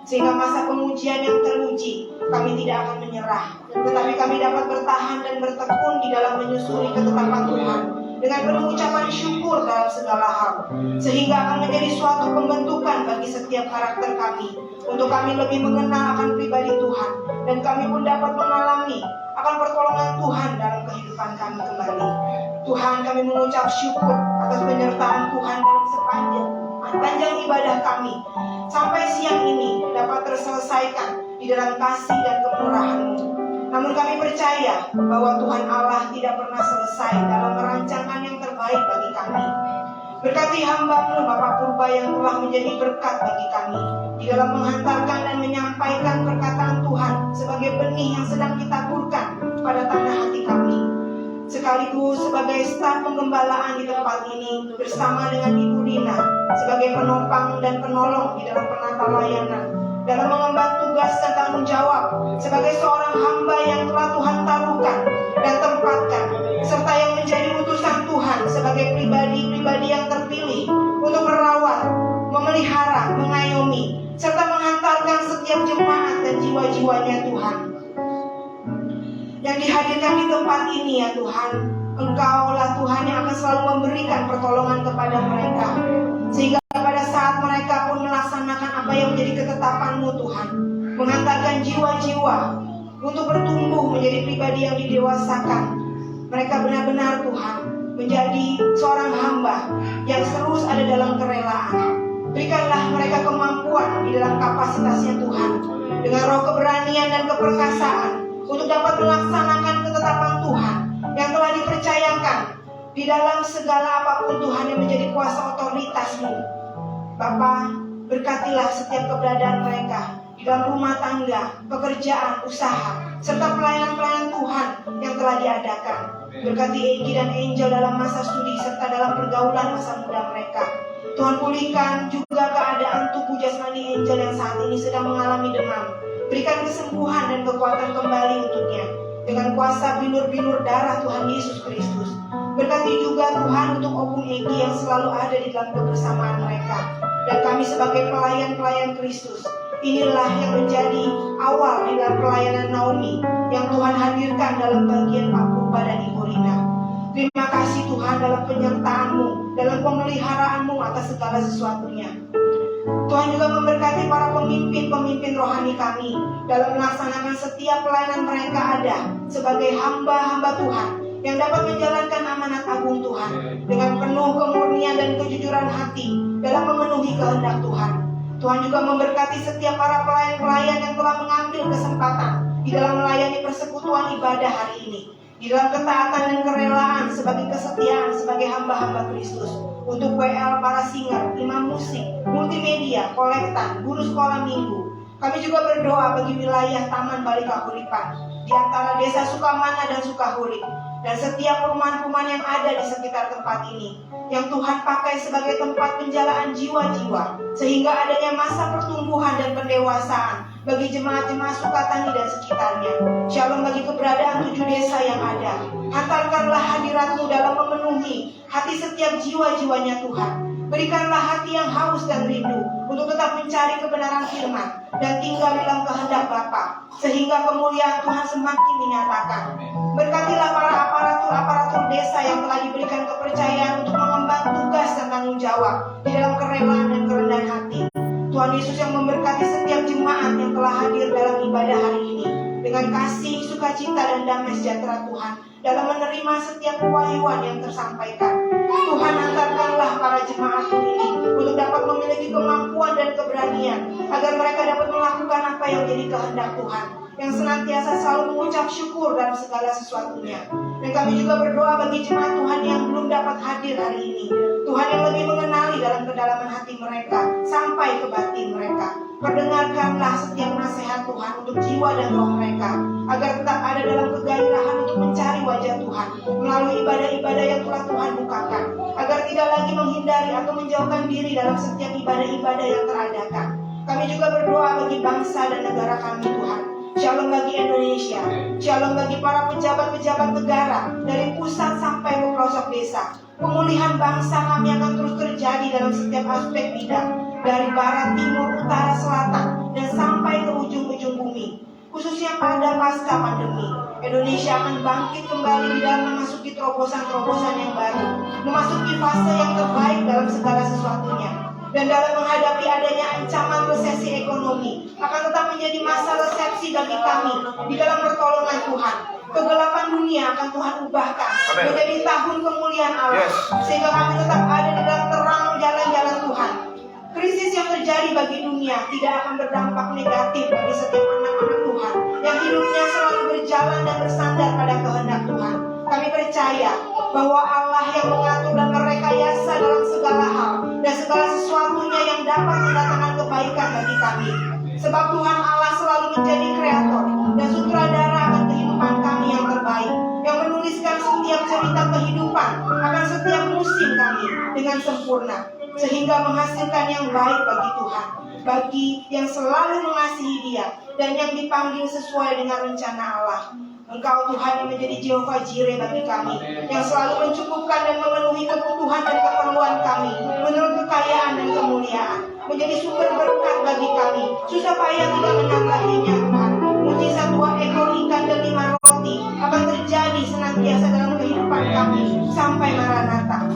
D: Sehingga masa pengujian yang teruji, kami tidak akan menyerah, tetapi kami dapat bertahan dan bertekun di dalam menyusuri ketetapan Tuhan dengan penuh ucapan syukur dalam segala hal, sehingga akan menjadi suatu pembentukan bagi setiap karakter kami, untuk kami lebih mengenal akan pribadi Tuhan, dan kami pun dapat mengalami akan pertolongan Tuhan dalam kehidupan kami kembali. Tuhan, kami mengucap syukur atas penyertaan Tuhan dalam sepanjang ibadah kami, sampai siang ini dapat terselesaikan di dalam kasih dan kemurahan-Mu. Namun kami percaya bahwa Tuhan Allah tidak pernah selesai dalam merancangan yang terbaik bagi kami. Berkati hamba-Mu Bapak Purba yang telah menjadi berkat bagi kami di dalam menghantarkan dan menyampaikan perkataan Tuhan sebagai benih yang sedang ditaburkan pada tanah hati kami, sekaligus sebagai staf penggembalaan di tempat ini bersama dengan Ibu Rina sebagai penopang dan penolong di dalam penata layanan, dalam mengemban tugas dan tanggung jawab sebagai seorang hamba yang telah Tuhan taruhkan dan tempatkan, serta yang menjadi utusan Tuhan sebagai pribadi-pribadi yang terpilih untuk merawat, memelihara, mengayomi, serta menghantarkan setiap jemaat dan jiwa-jiwanya Tuhan yang dihadirkan di tempat ini ya Tuhan. Engkaulah Tuhan yang akan selalu memberikan pertolongan kepada mereka, sehingga pada saat mereka pun melaksanakan apa yang menjadi ketetapan-Mu Tuhan, mengantarkan jiwa-jiwa untuk bertumbuh menjadi pribadi yang didewasakan, mereka benar-benar Tuhan menjadi seorang hamba yang terus ada dalam kerelaan. Berikanlah mereka kemampuan di dalam kapasitasnya Tuhan, dengan roh keberanian dan keperkasaan untuk dapat melaksanakan ketetapan Tuhan yang telah dipercayakan di dalam segala apapun Tuhan yang menjadi kuasa otoritas-Mu. Bapa, berkatilah setiap keberadaan mereka di dalam rumah tangga, pekerjaan, usaha, serta pelayanan-pelayanan Tuhan yang telah diadakan. Berkati Egy dan Angel dalam masa studi serta dalam pergaulan masa muda mereka. Tuhan, pulihkan juga keadaan tubuh jasmani Angel yang saat ini sedang mengalami demam. Berikan kesembuhan dan kekuatan kembali untuknya dengan kuasa bilur-bilur darah Tuhan Yesus Kristus. Berkati juga Tuhan untuk Opung Egy yang selalu ada di dalam kebersamaan mereka, dan kami sebagai pelayan-pelayan Kristus. Inilah yang menjadi awal di dalam pelayanan Naomi yang Tuhan hadirkan dalam bagian Pak Purba dan Ibu Rina. Terima kasih Tuhan dalam penyertaan-Mu, dalam pemeliharaanmu atas segala sesuatunya. Tuhan juga memberkati para pemimpin-pemimpin rohani kami dalam melaksanakan setiap pelayanan mereka ada sebagai hamba-hamba Tuhan yang dapat menjalankan amanat agung Tuhan dengan penuh kemurnian dan kejujuran hati dalam memenuhi kehendak Tuhan. Tuhan juga memberkati setiap para pelayan-pelayan yang telah mengambil kesempatan di dalam melayani persekutuan ibadah hari ini, di dalam ketaatan dan kerelaan sebagai kesetiaan sebagai hamba-hamba Kristus. Untuk WL, para singer, imam musik, multimedia, kolektan, guru sekolah minggu. Kami juga berdoa bagi wilayah Taman Balik Kahuripan di antara desa Sukamana dan Sukahurip, dan setiap perumahan-perumahan yang ada di sekitar tempat ini, yang Tuhan pakai sebagai tempat penjalaan jiwa-jiwa, sehingga adanya masa pertumbuhan dan pendewasaan bagi jemaat-jemaat Sukatani dan sekitarnya. Shalom bagi keberadaan 7 desa yang ada. Hantarkanlah hadirat-Mu dalam memenuhi hati setiap jiwa-jiwanya Tuhan. Berikanlah hati yang haus dan rindu untuk tetap mencari kebenaran firman dan tinggal dalam kehendak Bapa, sehingga kemuliaan Tuhan semakin dinyatakan. Berkatilah para aparatur desa yang telah diberikan kepercayaan untuk mengemban tugas dan tanggung jawab di dalam kerelaan dan kerendahan hati. Tuhan Yesus yang memberkati setiap jemaat yang telah hadir dalam ibadah hari ini dengan kasih, sukacita, dan damai sejahtera Tuhan dalam menerima setiap pewahyuan yang tersampaikan. Tuhan, hantarkanlah para jemaat ini untuk dapat memiliki kemampuan dan keberanian agar mereka dapat melakukan apa yang menjadi kehendak Tuhan, yang senantiasa selalu mengucap syukur dalam segala sesuatunya. Dan kami juga berdoa bagi jemaat Tuhan yang belum dapat hadir hari ini. Tuhan yang lebih mengenali dalam kedalaman hati mereka sampai ke batin mereka. Perdengarkanlah setiap nasihat Tuhan untuk jiwa dan roh mereka, agar tetap ada dalam kegairahan untuk mencari wajah Tuhan ibadah-ibadah yang telah Tuhan bukakan, agar tidak lagi menghindari atau menjauhkan diri dalam setiap ibadah-ibadah yang teradakan. Kami juga berdoa bagi bangsa dan negara kami, Tuhan. Shalom bagi Indonesia, shalom bagi para pejabat-pejabat negara dari pusat sampai ke pelosok desa. Pemulihan bangsa kami akan terus terjadi dalam setiap aspek bidang, dari barat, timur, utara, selatan, dan sampai ke ujung-ujung bumi. Khususnya pada pasca pandemi, Indonesia akan bangkit kembali di dalam memasuki terobosan-terobosan yang baru, memasuki fase yang terbaik dalam segala sesuatunya. Dan dalam menghadapi adanya ancaman resesi ekonomi, akan tetap menjadi masa resepsi bagi kami di dalam pertolongan Tuhan. Kegelapan dunia akan Tuhan ubahkan menjadi tahun kemuliaan Allah, sehingga kami tetap ada di dalam terang jalan-jalan Tuhan. Krisis yang terjadi bagi dunia tidak akan berdampak negatif bagi setiap anak-anak Tuhan yang hidupnya selalu berjalan dan bersandar pada kehendak Tuhan. Kami percaya bahwa Allah yang mengatur dan merekayasa dalam segala hal dan segala sesuatunya yang dapat mendatangkan kebaikan bagi kami. Sebab Tuhan Allah selalu menjadi kreator dan sutradara akan kehidupan kami yang terbaik, yang menuliskan setiap cerita kehidupan akan setiap musim kami dengan sempurna, sehingga menghasilkan yang baik bagi Tuhan, bagi yang selalu mengasihi Dia dan yang dipanggil sesuai dengan rencana Allah. Engkau Tuhan yang menjadi Jehovah Jireh bagi kami, yang selalu mencukupkan dan memenuhi kebutuhan dan keperluan kami menurut kekayaan dan kemuliaan, menjadi sumber berkat bagi kami. Susah payah tidak menambahinya, Tuhan. Mujizat 2 ekor ikan dan 5 roti akan terjadi senantiasa dalam kehidupan kami sampai Maranatha.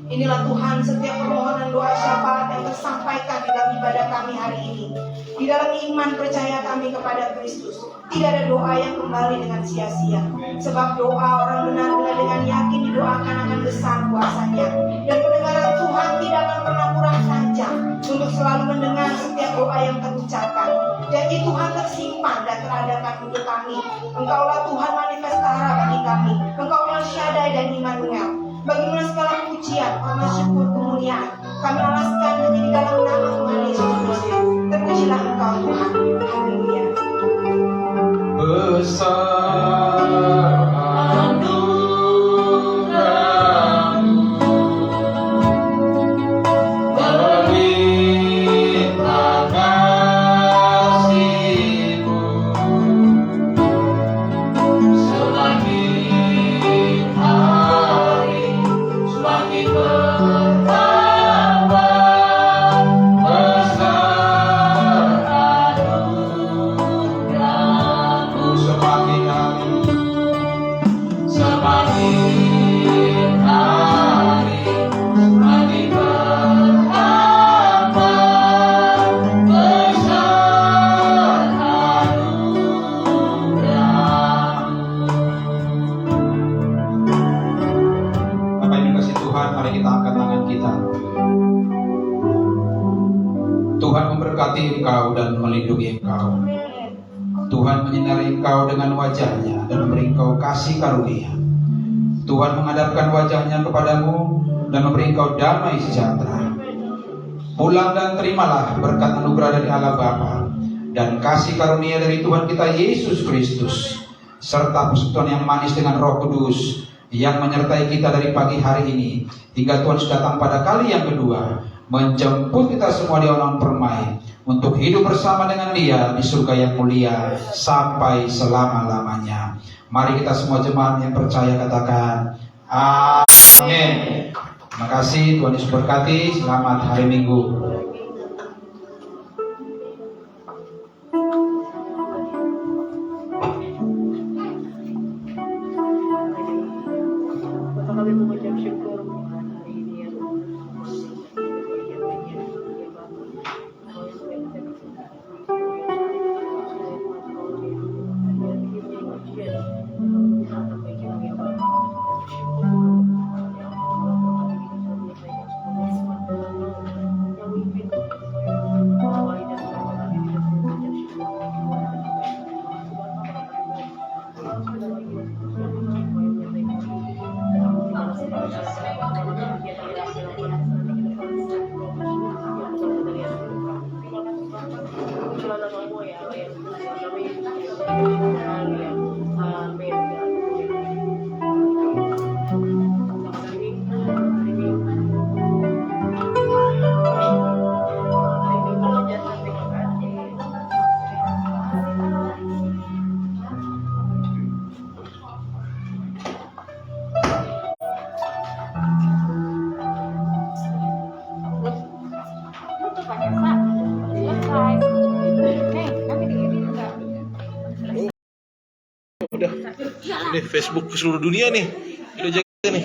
D: Inilah Tuhan setiap permohonan doa syafaat yang tersampaikan di dalam ibadah kami hari ini. Di dalam iman percaya kami kepada Kristus, tidak ada doa yang kembali dengan sia-sia. Sebab doa orang benar dengan yakin didoakan akan besar kuasanya. Dan pendengaran Tuhan tidak akan pernah kurang tajam untuk selalu mendengar setiap doa yang terucapkan. Janji Tuhan tersimpan dan teradakan untuk kami. Engkaulah Tuhan manifestara bagi kami. Engkau El Shaddai dan Immanuel. Bagaimana segala pujian, hormat, syukur, kemuliaan kami alaskan hanya di dalam nama Tuhan Yesus Kristus. Terpujilah Engkau Tuhan. Haleluya.
B: Besar anugerah-Mu, melimpah kasih-Mu, semakin hari semakin bertambah. Besar anugerah-Mu, semakin hari semakin bertambah. Besar anugerah-Mu. Bapak Ibu kasih Tuhan, mari kita angkat tangan kita. Tuhan memberkati engkau dan melindungi engkau. Tuhan menyinari engkau dengan wajahnya dan memberi engkau kasih karunia. Tuhan menghadapkan wajahnya kepadamu dan memberi engkau damai sejahtera. Pulang dan terimalah berkat anugerah dari Allah Bapa dan kasih karunia dari Tuhan kita Yesus Kristus, serta persekutuan yang manis dengan Roh Kudus yang menyertai kita dari pagi hari ini hingga Tuhan datang pada kali yang kedua, menjemput kita semua di awan permai untuk hidup bersama dengan Dia di surga yang mulia sampai selama-lamanya. Mari kita semua jemaat yang percaya katakan amin. Terima kasih, Tuhan Yesus berkati. Selamat hari Minggu.
A: Kami mengucap syukur hari ini ya Tuhan. Terima kasih.
E: Ini Facebook ke seluruh dunia nih. Udah jaga nih.